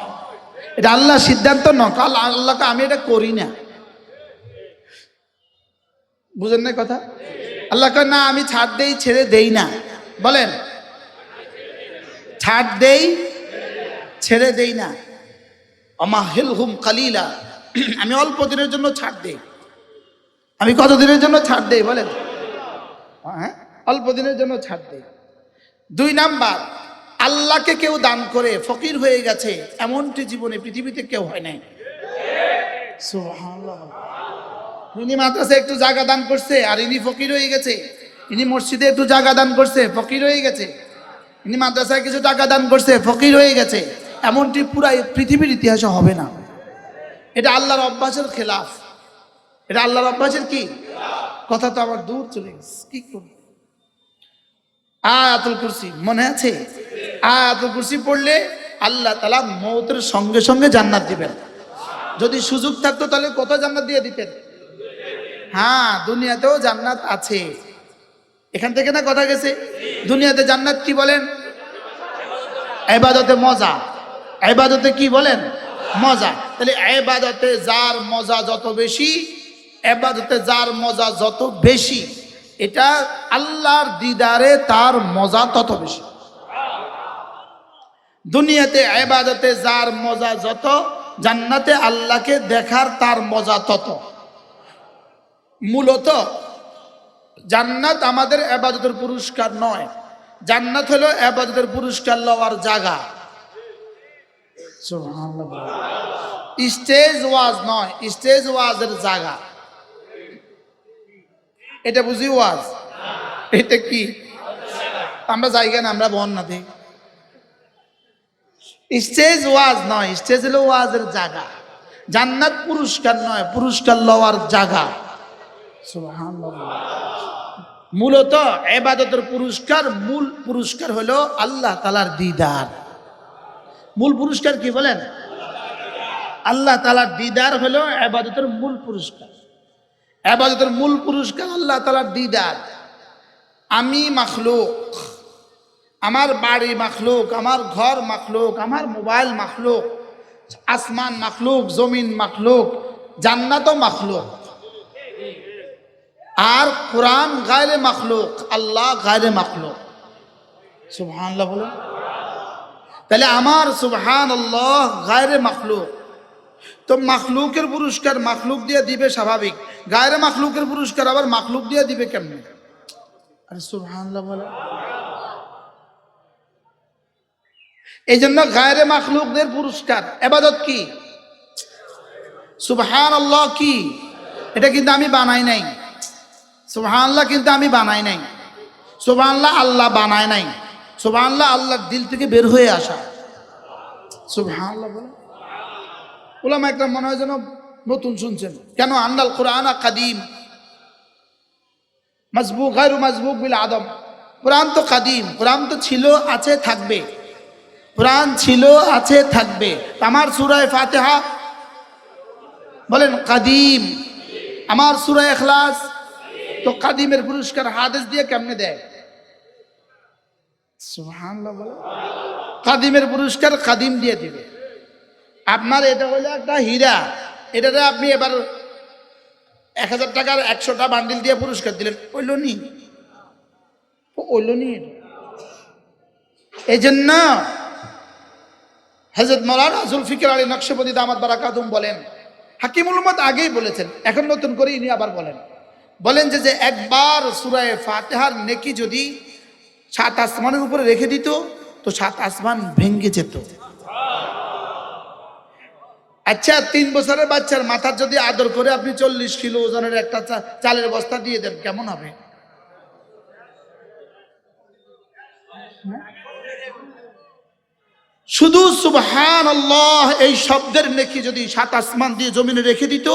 এটা আল্লাহর সিদ্ধান্ত নয়। আল্লাহকে আমি এটা করি না, বুঝেন না কথা? আল্লাহ কয় না আমি ছাড় দেই ছেড়ে দেই না। বলেন, ছাড় দেই ছেড়ে দেই না। আমাহিলহুম কালিলা, আমি অল্প দিনের জন্য ছাড় দেই। আমি কত দিনের জন্য ছাড় দেই বলেন? হ্যাঁ, অল্প দিনের জন্য ছাড় দেই। 2 নাম্বার, আল্লাহকে কেউ দান করে ফকির হয়ে গেছে এমনটি জীবনে পৃথিবীতে কেউ হয় নাই। সুবহানাল্লাহ। ইনি মাদ্রাসায় একটু জায়গা দান করছে আর ইনি ফকির হয়ে গেছে। ইনি মসজিদে একটু জায়গা দান করছে, ফকির হয়ে গেছে। ইনি মাদ্রাসায় কিছু টাকা দান করছে, ফকির হয়ে গেছে। এমনটি পুরা পৃথিবীর ইতিহাসে হবে না। এটা আল্লাহর অভ্যাসের খেলাফ। এটা আল্লাহর অভ্যাসের কি কথা? তো আমার দূর চলে গেছে, কি করব? আয়াতুল কুরসি মনে আছে? আয়াতুল কুরসি পড়লে আল্লাহ তাআলা মওতের সঙ্গে সঙ্গে জান্নাত দিবেন। যদি সুযোগ থাকতো তাহলে কত জান্নাত দিয়ে দিতেন। হ্যাঁ, দুনিয়াতেও জান্নাত আছে। এখান থেকে না কথা গেছে? দুনিয়াতে জান্নাত কি বলেন? ইবাদতে মজা। ইবাদতে কি বলেন? মজা। তাহলে ইবাদতে যার মজা যত বেশি, ইবাদতে যার মজা যত বেশি, এটা আল্লাহর দিদারে তার মজা তত বেশি। দুনিয়াতে ইবাদতে যার মজা যত, জান্নাতে আল্লাহকে দেখার তার মজা তত। মূলত জান্নাত আমাদের ইবাদতের পুরস্কার নয়, জান্নাত হলো ইবাদতের পুরস্কার লওয়ার জায়গা। সুবহানাল্লাহ। স্টেজ ওয়াজ নয়, স্টেজ ওয়াজের জায়গা। এটা বুঝি ওয়াজ? এটা কি আমরা জায়গা না, আমরা বহন না দিই। স্টেজ ওয়াজ নয়, স্টেজ হলো ওয়াজের জায়গা। জান্নাত পুরস্কার নয়, পুরস্কার লওয়ার জায়গা। সুবহানাল্লাহ। মূলত ইবাদতের পুরস্কার, মূল পুরস্কার হলো আল্লাহ তাআলার দিদার। মূল পুরস্কার কি বলেন? আল্লাহ তাআলার দিদার হলো ইবাদতের মূল পুরস্কার। ইবাদতের মূল পুরস্কার আল্লাহ তাআলার দিদার। আমি মাখলুক, আমার বাড়ি মাখলুক, আমার ঘর মাখলুক, আমার মোবাইল মাখলুক, আসমান মাখলুক, জমিন মাখলুক, জান্নাতও মাখলুক। আর কোরআন গায়রে মাখলুক, আল্লাহ গায়রে মাখলুক। সুবহানাল্লাহ বলুন। তাহলে আমার সুবহানাল্লাহ গায়রে মাখলুক। তো মাখলুকের পুরস্কার মাখলুক দিয়ে দিবে স্বাভাবিক, গায়রে মাখলুকের পুরস্কার আবার মাখলুক দিয়ে দিবে কেমনে? আরে সুবহানাল্লাহ বলে। এই জন্য গায়রে মাখলুকদের পুরস্কার ইবাদত কি? সুবহানাল্লাহ কি? এটা কিন্তু আমি বানাই নাই। সুবহানাল্লাহ কিন্তু আমি বানাই নাই। সুবহানাল্লাহ আল্লাহ বানায় নাই। সুবহানাল্লাহ আল্লাহর দিল থেকে বের হয়ে আসা। সুবহানাল্লাহ বলে। উলামা একরাম মনে হয় যেন নতুন শুনছেন। কেন? আন্নাল কুরআন কাদিম মাসবুক গায়রু মাসবুক বিল আদম। কোরআন তো কাদিম, কোরআন তো ছিল, আছে, থাকবে। কোরআন ছিল, আছে, থাকবে। আমার সূরা ফাতিহা বলেন কাদিম, আমার সূরা ইখলাস তো কাদিমের পুরস্কার হাদিস দিয়ে কেমনে দেয়? সুবহানাল্লাহ বলে। কাদিমের পুরস্কার কাদিম দিয়ে দিবে। আপনার এটা হলো একটা হীরা, এটাতে আপনি এবার 1000 টাকার 100টা বান্ডিল দিয়ে পুরস্কার দিলেন, ওইল নি, ওইল নি। এই জন্য হযরত মাওলানা জুলফিকার আলী নকশবন্দি দামাত বারাকাতুহুম বলেন, হাকিমুল উম্মত আগেই বলেছেন, এখন নতুন করে ইনি আবার বলেন যে একবার সূরা ফাতিহার নেকি যদি 7 আসমানের উপরে রেখে দিত তো 7 আসমান ভেঙে যেত। আচ্ছা, 3 বছরের বাচ্চার মাথার যদি আদর করে আপনি 40 কিলো ওজনের একটা চালের বস্তা দিয়ে দেন, কেমন হবে? শুধু সুবহানাল্লাহ এই শব্দের নেকি যদি সাত আসমান দিয়ে জমিনে রেখে দিত,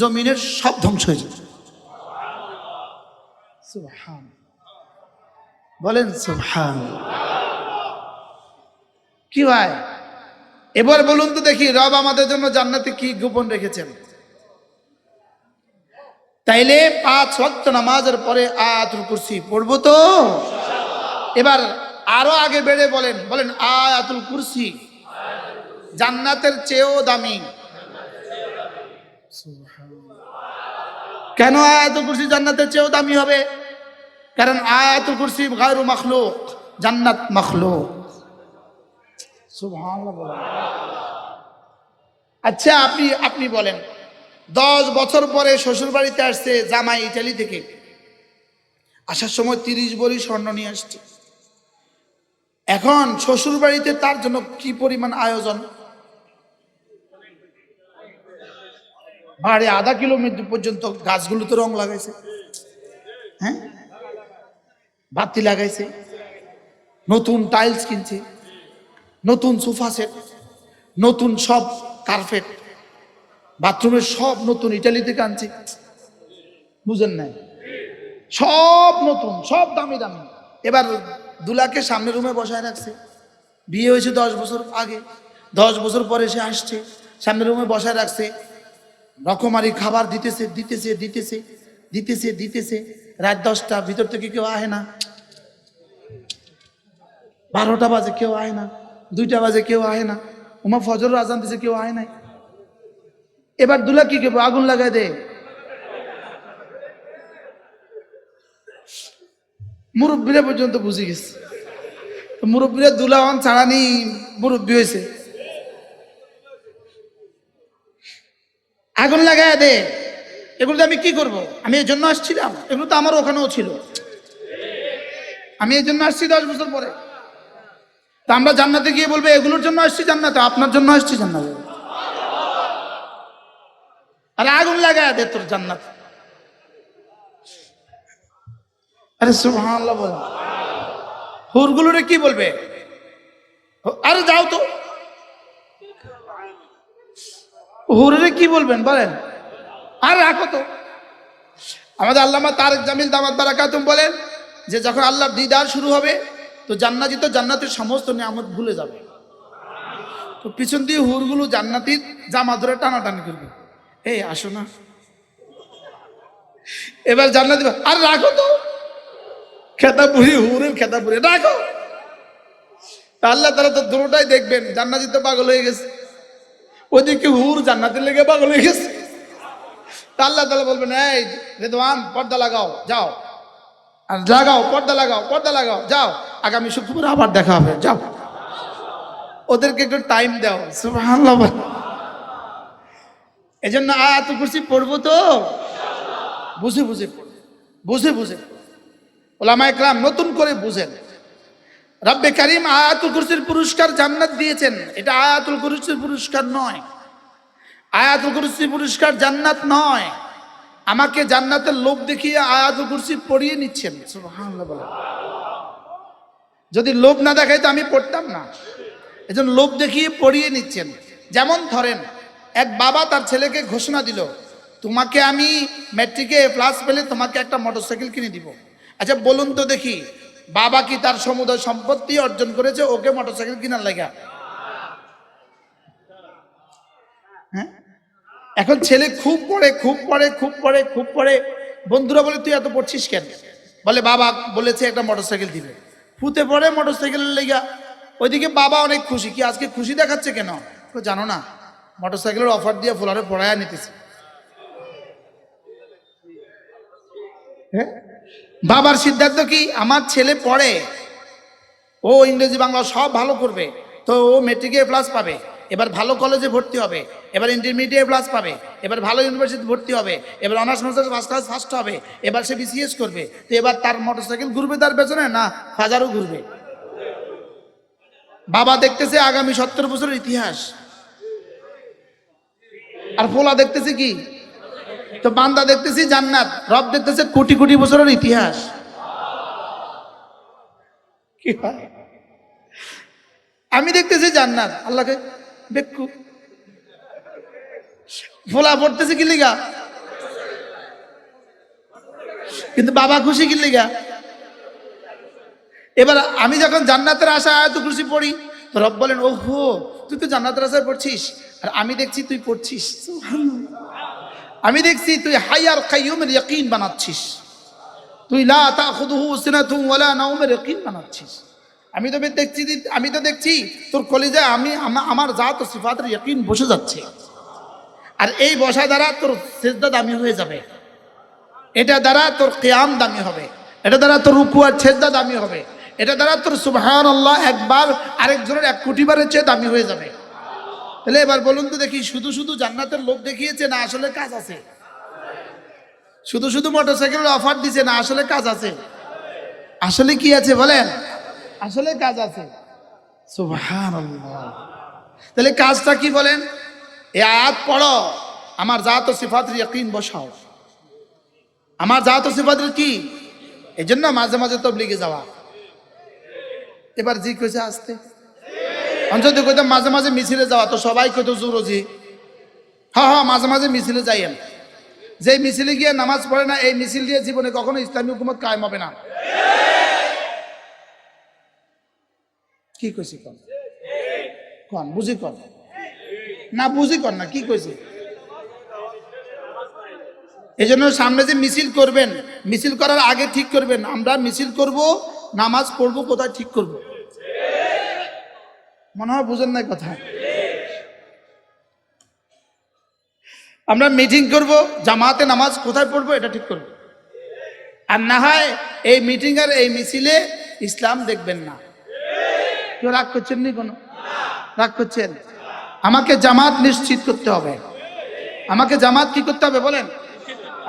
জমিনের সব ধ্বংস হয়ে যেত। সুবহান, বলেন সুবহান। কি ভাই, এবার বলুন তো দেখি, রব আমাদের জন্য জান্নাতে কি গোপন রেখেছেন? তাইলে 5 ওয়াক্ত নামাজের পরে আয়াতুল কুরসি পড়বো তো? এবার আরো আগে বেড়ে বলেন, বলেন আয়াতুল কুরসি জান্নাতের চেয়েও দামি। কেন আয়াতুল কুরসি জান্নাতের চেয়েও দামি হবে? কারণ আয়াতুল কুরসি গায়রু মাখলুক, জান্নাত মাখলুক। সুবহানাল্লাহ বলেন। আচ্ছা আপনি বলেন, 10 বছর পরে শ্বশুর বাড়িতে আসছে জামাই ইটালি থেকে, আসার সময় 30 ভরি স্বর্ণ নিয়ে আসছে। এখন শ্বশুর বাড়িতে তার জন্য কি পরিমাণ আয়োজন, বাড়ি আধা কিলোমিটার পর্যন্ত গাছগুলোতে রং লাগাইছে, হ্যাঁ, বাতি লাগাইছে, নতুন টাইলস কিনছে, নতুন সোফা সেট, নতুন সব কার্পেট, বাথরুমের সব নতুন ইটালি থেকে আনছে। বুঝেন নাই? সব নতুন, সব দামি দামি। এবার দুলাকে সামনে রুমে বসায় রাখছে। বিয়ে হয়েছে 10 বছর আগে, 10 বছর পরে সে আসছে, সামনে রুমে বসায় রাখছে। রকমারি খাবার দিতেছে দিতেছে দিতেছে দিতেছে দিতেছে। রাত 10টা, ভিতর থেকে কেউ আহে না। 12টা বাজে কেউ আহে না, 2টা বাজে কেউ আহে না, ওমা ফজর আজান দিছে কেউ আহে নাই। এবার দুলা কি করবো? আগুন লাগাই দে। মুরব্বীরা পর্যন্ত বুঝে গেছে, মুরব্বীরা দুলাওয়ান ছাড়ানি মুরব্বী হয়েছে, আগুন লাগাই দে। এগুলো আমি কি করব? আমি এই জন্য আসছিলাম, এগুলো তো আমার ওখানেও ছিল। আমি এই জন্য আসছি 10 বছর পরে। তা আমরা জান্নাতে গিয়ে বলবো এগুলোর জন্য আসছি জান্নাতে, আপনার জন্য আসছি জান্নাতে। আরে আগুন লাগায় দে তোর জান্নাত। আরে সুবহানাল্লাহ বল। হুরগুলোরে কি বলবে? আরে যাও তো, হুররে কি বলবেন বলেন? আর রাখো তো। আমাদের আল্লামা তারেক জামিল দামাত বারাকাতুম বলেন যে যখন আল্লাহর দিদার শুরু হবে তো জান্নাতি তো জান্নাতের সমস্ত নিয়ামত ভুলে যাবে। তো পিছন দিয়ে হুরগুলো জান্নাতির জামা ধরে টানাটানি করবে, এই আসো না। এবার জান্নাতি আর রাখো তো, খেতাপুরি হুরের খেতাপুরি রাখো। তা আল্লাহ তাআলা তো দুটোটাই দেখবেন। জান্নাতি তো পাগল হয়ে গেছে, ওদিকে হুর জান্নাতের লেগে পাগল হয়ে গেছে। তা আল্লাহ তাআলা বলবেন, এই রেদওয়ান পর্দা লাগাও যাও, আর লাগাও পর্দা লাগাও, পর্দা লাগাও যাও, আগামী শুক্রবার আবার দেখা হবে যাও। ওদেরকে একটু টাইম দাও। সুবহানাল্লাহ। এজন্য আয়াতুল কুরসি পড়বো তো বুঝে বুঝে পড়বে, বুঝে বুঝে। ওলামায়ে কেরাম নতুন করে বুঝেন। রব্বে কারীম আয়াতুল কুরসির পুরস্কার জান্নাত দিয়েছেন। এটা আয়াতুল কুরসির পুরস্কার নয়, আয়াতুল কুরসির পুরস্কার জান্নাত নয়। আমাকে জান্নাতের লোভ দেখিয়ে আয়াতুল কুরসি পড়িয়ে নিচ্ছেন। সুবহানাল্লাহ বলেন। যদি লোভ না দেখাইতো আমি পড়তাম না, এজন্য লোভ দেখিয়ে পড়িয়ে নিচ্ছেন। যেমন ধরেন, এক বাবা তার ছেলেকে ঘোষণা দিল, তোমাকে আমি ম্যাট্রিকে প্লাস পেলে তোমাকে একটা মোটরসাইকেল কিনে দিব। আচ্ছা বলুন তো দেখি, বাবা কি তার সমুদয় সম্পত্তি অর্জন করেছে ওকে মোটরসাইকেল কেনার লাগা? হ্যাঁ। এখন ছেলে খুব পড়ে খুব পড়ে খুব পড়ে খুব পড়ে, বন্ধুরা বলে তুই এত পড়ছিস কেন? বলে বাবা বলেছে একটা মোটরসাইকেল দিবে। ফুতে পড়ে মোটরসাইকেলের লেগা। ওইদিকে বাবা অনেক খুশি, কি আজকে খুশি দেখাচ্ছে কেন? জানো না, মোটরসাইকেলের অফার দিয়ে ফুলারে পড়ায় নিতেছে। হ্যাঁ, বাবার সিদ্ধান্ত কি, আমার ছেলে পড়ে, ও ইংরেজি বাংলা সব ভালো করবে, তো ও মেট্রিকে প্লাস পাবে, এবার ভালো কলেজে ভর্তি হবে, এবার ইন্টারমিডিয়েট প্লাস পাবে, এবার ভালো ইউনিভার্সিটি ভর্তি হবে, এবার honours masters first class first হবে, এবার সে বিসিএস করবে। তো এবার তার মোটরসাইকেল ঘুরবে তার পেছনে না হাজারও ঘুরবে। বাবা দেখতেছে আগামী 70 বছরের ইতিহাস, আর পোলা দেখতেছে কি? তো বান্দা দেখতেছি জান্নাত, রব দেখতেছে কোটি কোটি বছরের ইতিহাস। কি হয়? আমি দেখতেছি জান্নাত, আল্লাহকে বেক্ষু ফোলা পড়তেছে কি লিগা, কিন্তু বাবা খুশি কি লিগা। এবার আমি যখন জান্নাতের আশা আয়াতুল কুরসি পড়ি, তো রব বলেন ওহো তুই তো জান্নাতের আশায় পড়ছিস, আর আমি দেখছি তুই পড়ছিস সুবহানাল্লাহ। আমি দেখছি তুই হাই আর কাইয়ুমের ইয়াকিন বানাচ্ছিস, তুই লা তাখুযুহু সিনাতুন ওয়ালা নাওমের ইয়াকিন বানাচ্ছিস। আমি তো দেখছি তোর কলিজায় আমার জাত ও সিফাতের ইয়াকিন বসে যাচ্ছে, আর এই বসা দ্বারা তোর সিজদা দামি হয়ে যাবে, এটা দ্বারা তোর কিয়াম দামি হবে, এটা দ্বারা তোর রুকু আর সিজদা দামি হবে, এটা দ্বারা তোর সুবহানাল্লাহ একবার আরেকজনের 1 কোটি বারের চেয়ে দামি হয়ে যাবে। তাহলে এবার বলুন তো দেখি, শুধু শুধু জান্নাতের লোভ দেখিয়েছে না আসলে কাজ আছে? শুধু শুধু মোটরসাইকেলের অফার দিছে না আসলে কাজ আছে? আসলে কি আছে বলেন? আসলে কাজ আছে। সুবহানাল্লাহ। তাহলে কাজটা কি বলেন? এই আয়াত পড়ো, আমার জাত ও সিফাতের ইয়াকিন বসাও, আমার জাত ও সিফাতের কি, এই জন্য মাঝে মাঝে তাবলীগে যাওয়া। এবার জি কইছে আসতে, অন্তত কইতাম মাঝে মাঝে মিছিলে যাওয়া, তো সবাই কইতো জুরজি, হ্যাঁ মাঝে মাঝে মিছিলে যাইয়েন। যে মিছিলে গিয়ে নামাজ পড়ে না, এই মিছিল দিয়ে জীবনে কখনো ইসলামী হুকুমত কায়েম হবে না। কি কইছি কোন কোন বুঝি কোন না, বুঝি কোন না, কি কইছি? এই জন্য সামনে যে মিছিল করবেন, মিছিল করার আগে ঠিক করবেন আমরা মিছিল করব, নামাজ পড়বো কোথায় ঠিক করব। মনে হয় বুঝেন না কথা। আমরা মিটিং করব, জামাতে নামাজ কোথায় পড়বো এটা ঠিক করব, আর না হয় এই মিটিং আর এই মিছিলে ইসলাম দেখবেন না। কেউ রাগ করছেন নি? কোনো রাগ করছেন? আমাকে জামাত নিশ্চিত করতে হবে। আমাকে জামাত কি করতে হবে বলেন?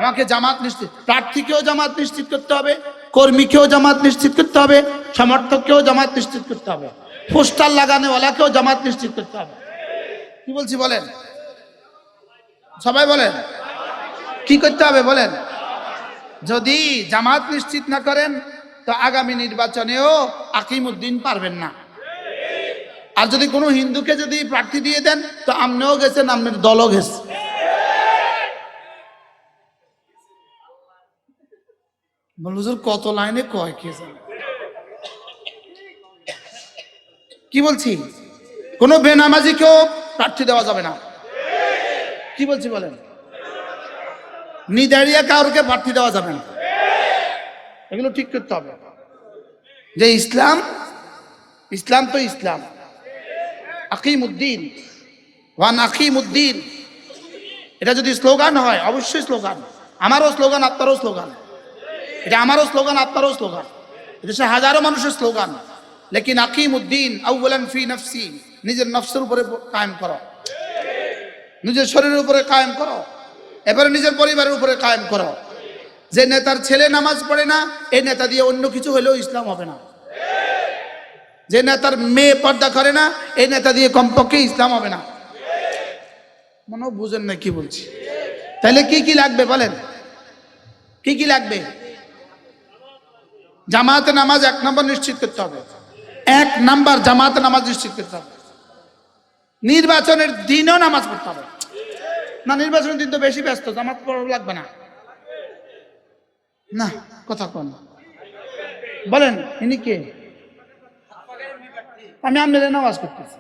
আমাকে জামাত নিশ্চিত, প্রার্থীকেও জামাত নিশ্চিত করতে হবে, কর্মীকেও জামাত নিশ্চিত করতে হবে, সমর্থককেও জামাত নিশ্চিত করতে হবে, পোস্টার লাগানোওয়ালাকেও জামাত নিশ্চিত করতে হবে। কি বলছি বলেন? সবাই বলেন কি করতে হবে বলেন? যদি জামাত নিশ্চিত না করেন তো আগামী নির্বাচনেও আকিমউদ্দিন পারবেন না। আর যদি কোনো হিন্দুকে যদি প্রার্থী দিয়ে দেন তো আমনেও গেছেন, আমনের দলও গেছে। হুজুর কত লাইনে কয় কে জানে? কি বলছি? কোনো বেনামাজিকেও প্রার্থী দেওয়া যাবে না। কি বলছি বলেন? নিদারিয়া কাউকে প্রার্থী দেওয়া যাবে না। এগুলো ঠিক করতে হবে যে ইসলাম, ইসলাম তো ইসলাম, আকিমউদ্দিন ওয়ান আকিমউদ্দিন, এটা যদি স্লোগান হয়, অবশ্যই স্লোগান, আমারও স্লোগান আপনারও স্লোগান, এটা আমারও স্লোগান আপনারও স্লোগান, এদেশে হাজারো মানুষের স্লোগান। লেকিন আকিমউদ্দিন আউওয়ালান ফি নফসি, নিজের নফসের উপরে কায়েম করো, নিজের শরীরের উপরে কায়েম করো, এবারে নিজের পরিবারের উপরে কায়েম করো। যে নেতার ছেলে নামাজ পড়ে না, এই নেতা দিয়ে অন্য কিছু হলেও ইসলাম হবে না। যে নেতার মেয়ে পর্দা করে না, এই নেতা দিয়ে কমপক্ষে ইসলাম হবে না। মনে বুঝেন না কি বলছি? তাহলে কি কি লাগবে বলেন? কি কি লাগবে? জামাতে নামাজ 1 নম্বর নিশ্চিত করতে হবে। 1 নম্বর জামাতে নামাজ নিশ্চিত করতে হবে। নির্বাচনের দিনও নামাজ পড়তে হবে না। নির্বাচনের দিন তো বেশি ব্যস্ত, জামাত পড়া লাগবে না। না কথা কোন বলেন? ইনি কে? আমি আপনাদের নামাজ করতেছি,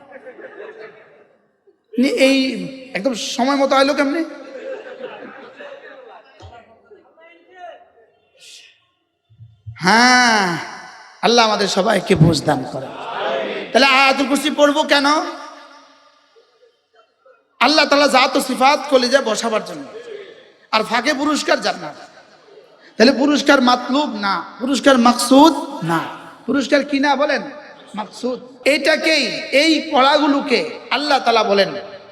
এই একদম সময় মতো আইলো কেমনি? হ্যাঁ, আল্লাহ আমাদের সবাইকে বুঝ দান করে। তাহলে আয়াতুল কুরসি পড়বো কেন? আল্লাহ তাআলা জাত ও সিফাত কলিজায় বসাবার জন্য, আর ফাঁকে পুরস্কার জান্নাত। তাহলে পুরস্কার মাতলুব না, পুরস্কার মাকসুদ না। পুরস্কার কি না বলেন? মাকসুদ। এইটাকেই, এই পড়াগুলোকে আল্লাহ তাআলা বলেন,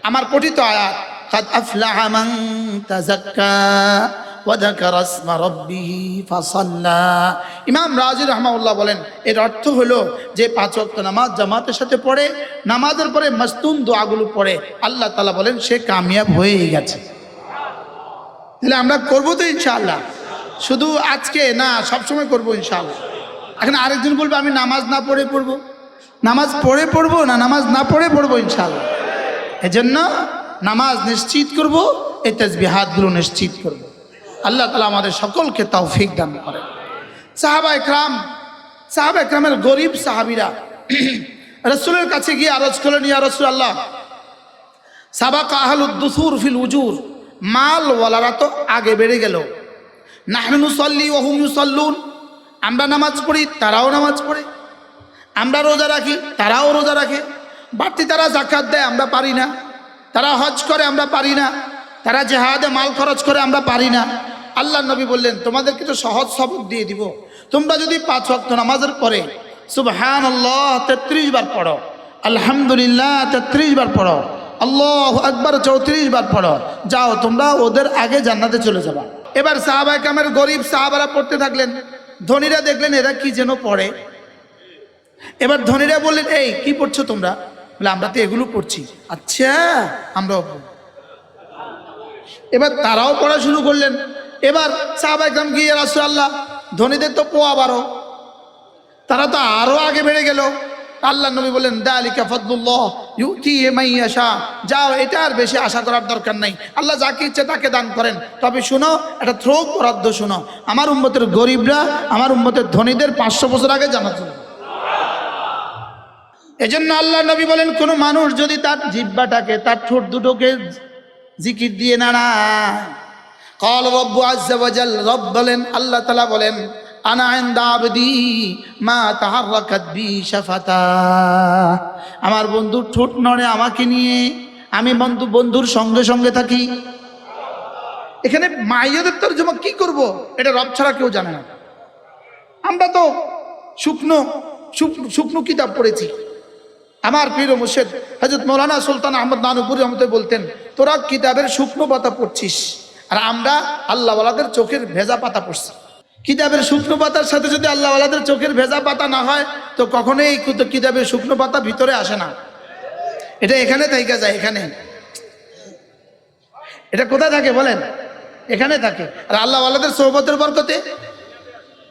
আমার পঠিত আয়াত, কাদ আফলাহা মান তাযাক্কা ওয়া যাকারা ইসমা রাব্বিহি ফাসাল্লা। ইমাম রাজি রাহমাহুল্লাহ বলেন, এর অর্থ হলো যে 5 ওয়াক্ত নামাজ জামাতের সাথে পড়ে, নামাজের পরে মাসতুন দোয়াগুলো পড়ে, আল্লাহ তাআলা বলেন সে কামিয়াব হয়ে গেছে। তাহলে আমরা করবো তো ইনশাআল্লাহ, শুধু আজকে না, সবসময় করবো ইনশাআল্লাহ। এখন আরেকজন বলবে আমি নামাজ না পড়ে পড়বো, নামাজ পড়বো না নামাজ না পড়বো ইনশাআল্লাহ। এজন্য নামাজ নিশ্চিত করব, এই তাসবিহাতগুলো নিশ্চিত করব। আল্লাহ তাআলা আমাদের সকলকে তৌফিক দান করেন। সাহাবা একরামের গরিব সাহাবীরা রাসূলের কাছে গিয়ে আরজ করলেন, ইয়া রাসূলুল্লাহ, সাবাকা আহলুদ দুসুর ফিল উজুর, মাল ওয়ালারা তো আগে বেড়ে গেল। নাহনু নুসাল্লি ওয়া হুম ইউসাল্লুন, আমরা নামাজ পড়ি তারাও নামাজ পড়ে, আমরা রোজা রাখি তারাও রোজা রাখে, বাড়তি তারা যাকাত দেয় আমরা পারি না, তারা হজ করে আমরা পারি না, তারা জিহাদে মাল খরচ করে আমরা পারি না। আল্লাহ নবী বললেন, তোমাদেরকে তো সহজ সবক দিয়ে দিব, তোমরা যদি 5 ওয়াক্ত নামাজের পরে সুবহানাল্লাহ 33 বার পড়ো, আলহামদুলিল্লাহ 33 বার পড়ো, আল্লাহু আকবার 34 বার পড়ো, যাও তোমরা ওদের আগে জান্নাতে চলে যাবা। এবার সাহাবায়ে কেরামের গরিব সাহাবারা পড়তে থাকলেন, ধনীরা দেখলেন এরা কি যেন পড়ে। এবার ধনীরা বললেন, এই কি পড়ছো তোমরা? বলে, আমরা তো এগুলো পড়ছি। আচ্ছা, আমরাও পড়ব। এবার তারাও পড়া শুরু করলেন। এবার সাহাবায়ে কেরাম গিয়ে, রাসূলুল্লাহ, ধনীদের তো পোয়া 12, তারা তো আরো আগে বেড়ে গেল। আল্লাহ নবী বলেন, দালিকা ফাদলুল্লাহ ইউতিহি মান ইয়াশা, যাও, এটা আর বেশি আশা করার দরকার নাই, আল্লাহ যাকে ইচ্ছে তাকে দান করেন। তবে শুনো, এটা থ্রোক বরাদ্দ শুনো, আমার উম্মতের গরিবরা আমার উম্মতের ধনীদের 500 বছর আগে জান্নাত চলে যাবে। এজন্য আল্লাহ নবী বলেন, কোন মানুষ যদি তার জিহ্বাটাকে, তার ঠোঁট দুটোকে জিকির দিয়ে নাড়ায়, ক্বাল রব্বু আযজা ওয়া জাল, রব বলেন, আল্লাহ তাআলা বলেন, আনা ইনদা আবদি মা তাহাররাকাত বি শাফাতা, আমার বন্ধুর ঠোঁট নড়ে আমাকে নিয়ে, আমি বন্ধুর সঙ্গে সঙ্গে থাকি। এখানে মাইয়াদের তরজমা কি করব, এটা রব ছাড়া কেউ জানে না। আমরা তো শুকনো কিতাব পড়েছি। আমার প্রিয় মুর্শিদ হযরত মাওলানা সুলতান আহমদ নানুপুরি রহমতুল্লাহ বলতেন, তোরা কিতাবের শুকনো পাতা পড়ছিস, আর আমরা আল্লাহওয়ালাদের চোখের ভেজা পাতা পড়ছি। কিতাবের শুকনো পাতার সাথে যদি আল্লাহওয়ালাদের চোখের ভেজা পাতা না হয়, তো কখনোই এই কিতাবের শুকনো পাতা ভিতরে আসে না। এটা এখানে থাইকা যায়, এখানে। এটা কোথায় থাকে বলেন? এখানে থাকে। আর আল্লাহওয়ালাদের সোহবতের বরকতে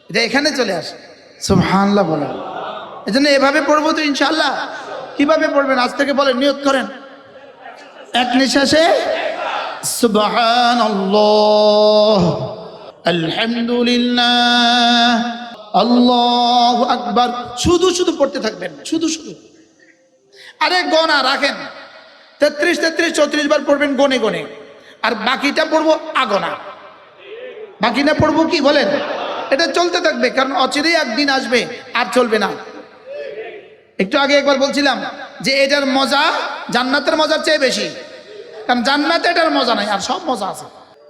এটা এখানে চলে আসে। সুবহানাল্লাহ বলেন। এজন্য এভাবে পড়বো তো ইনশাআল্লাহ। কিভাবে পড়বেন আজ থেকে বলেন, নিয়ত করেন, এক নিঃশ্বাসে সুবহানাল্লাহ, আলহামদুলিল্লাহ, আল্লাহু আকবার, শুধু পড়তে থাকবেন, শুধু। আরে গোনা রাখেন, 33, 34 বার পড়বেন গনে গনে, আর বাকিটা পড়বো আগনা। বাকি না পড়বো কি বলেন? এটা চলতে থাকবে, কারণ অচিরেই একদিন আসবে আর চলবে না। একটু আগে একবার বলছিলাম যে এটার মজা জান্নাতের মজার চেয়ে বেশি, কারণ জান্নাতে এটার মজা নাই, আর সব মজা আছে।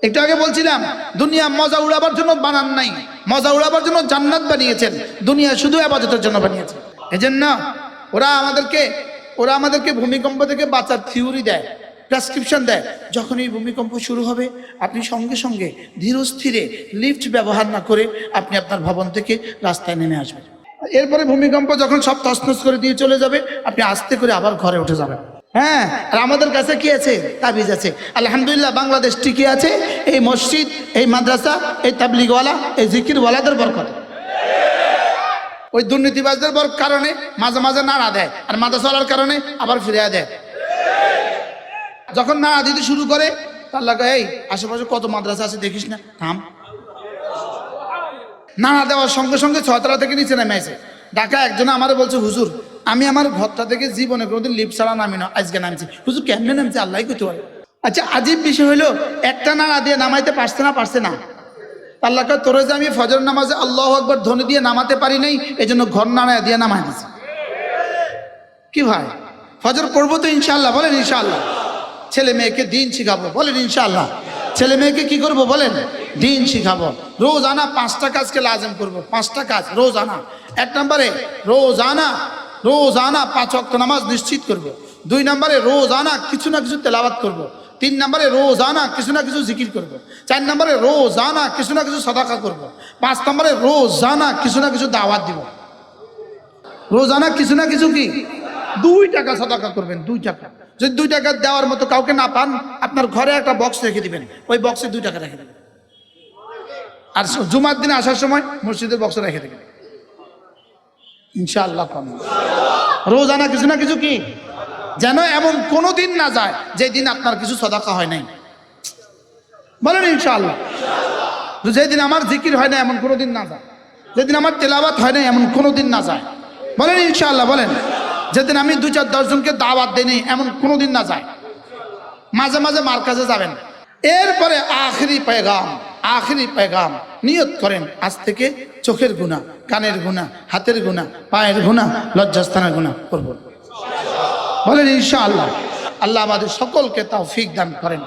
একটু আগে বলছিলাম, দুনিয়া মজা উড়াবার জন্য বানান নাই, মজা উড়াবার জন্য জান্নাত বানিয়েছেন, দুনিয়া শুধু ইবাদতের জন্য বানিয়েছেন। এজন্য ওরা আমাদেরকে ভূমিকম্প থেকে বাঁচার থিওরি দেয়, প্রেসক্রিপশন দেয়। যখন এই ভূমিকম্প শুরু হবে, আপনি সঙ্গে সঙ্গে ধীর স্থিরে লিফট ব্যবহার না করে আপনি আপনার ভবন থেকে রাস্তায় নেমে আসবেন। এরপরে ভূমিকম্প যখন সব তছনছ করে দিয়ে চলে যাবে, আপনি আস্তে করে আবার ঘরে উঠে যাবেন। হ্যাঁ, আর আমাদের কাছে কি আছে? তাবিজ আছে। আলহামদুলিল্লাহ, বাংলাদেশ টিকে আছে এই মসজিদ, এই মাদ্রাসা, এই তাবলিগওয়ালা, এই জিকিরওয়ালাদের বরকতে। ওই দুর্নীতিবাজদের কারণে মাঝে মাঝে নাড়া দেয়, আর মাদ্রাসাওয়ালার কারণে আবার ফিরিয়ে দেয়। যখন নাড়া দিতে শুরু করে, তার লাগে, এই আশেপাশে কত মাদ্রাসা আছে দেখিস না, থাম। নাড়া দেওয়ার সঙ্গে সঙ্গে 6 তলা থেকে নিচে নেমে আসে। ঢাকা একজনে আমারে বলছে, হুজুর, আমি আমার ঘরটা থেকে জীবনে কোনোদিন লিফট ছাড়া নামি না, আজকে নামছি। হুজুর, কেমনে নামছে আল্লাহ কইতে পারে। আচ্ছা, আজীব বিষয় হলো, একটা নাড়া দিয়ে নামাইতে পারছে না। আল্লাহ কয়, তোরে যে আমি ফজর নামাজে আল্লাহু আকবার ধ্বনি দিয়ে নামাতে পারি নাই, এই জন্য ঘর নাড়া দিয়ে নামাই দিছি। কি ভাই, ফজর পড়বো তো ইনশাআল্লাহ, বলেন ইনশাআল্লাহ। ছেলে মেয়েকে দিন শিখাবো, বলেন ইনশাআল্লাহ। ছেলে মেয়েকে কি করবো বলেন? দিন শিখাবো। রোজানা 5টা কাজকে লাজেম করবো, 5টা কাজ রোজানা। 1 নম্বরে রোজানা 5 ওয়াক্ত নামাজ নিশ্চিত করব। 2 নম্বরে রোজানা কিছু না কিছু তেলাওয়াত করব। 3 নম্বরে রোজানা কিছু না কিছু জিকির করব। 4 নম্বরে রোজানা কিছু না কিছু সাদাকা করব। 5 নম্বরে রোজানা কিছু না কিছু দাওয়াত দিব। রোজানা কিছু না কিছু কি? 2 টাকা সাদাকা করবেন, 2 টাকা। যদি 2 টাকা দেওয়ার মতো কাউকে না পান, আপনার ঘরে একটা বক্স রেখে দিবেন, ওই বক্সে 2 টাকা রেখে দেবেন। আর জুমার দিনে আসার সময় মসজিদের বক্সে রেখে দেবেন, ইনশাআল্লাহ। রোজানা কিছু না কিছু কি, যেন এমন কোনো দিন না যায় যেদিন আপনার কিছু সদাকা হয় নাই। বলেন ইনশাআল্লাহ। যেদিন আমার জিকির হয় না এমন কোনো দিন না যায়, যেদিন আমার তেলাওয়াত হয় না এমন কোনো দিন না যায়। বলেন ইনশাআল্লাহ। বলেন যেদিন আমি 2-4-10 জনকে দাওয়াত দেই এমন কোনো দিন না যায়। মাঝে মাঝে মার্কাজে যাবেন। এরপরে আখেরি পেগাম নিয়ত করেন, আজ থেকে চোখের গুনাহ, কানের গুনাহ, হাতের গুনাহ, পায়ের গুনাহ, লজ্জাস্থানের গুনাহ করব। বলেন ইনশাআল্লাহ। আল্লাহ আমাদের সকলকে তৌফিক দান করেন।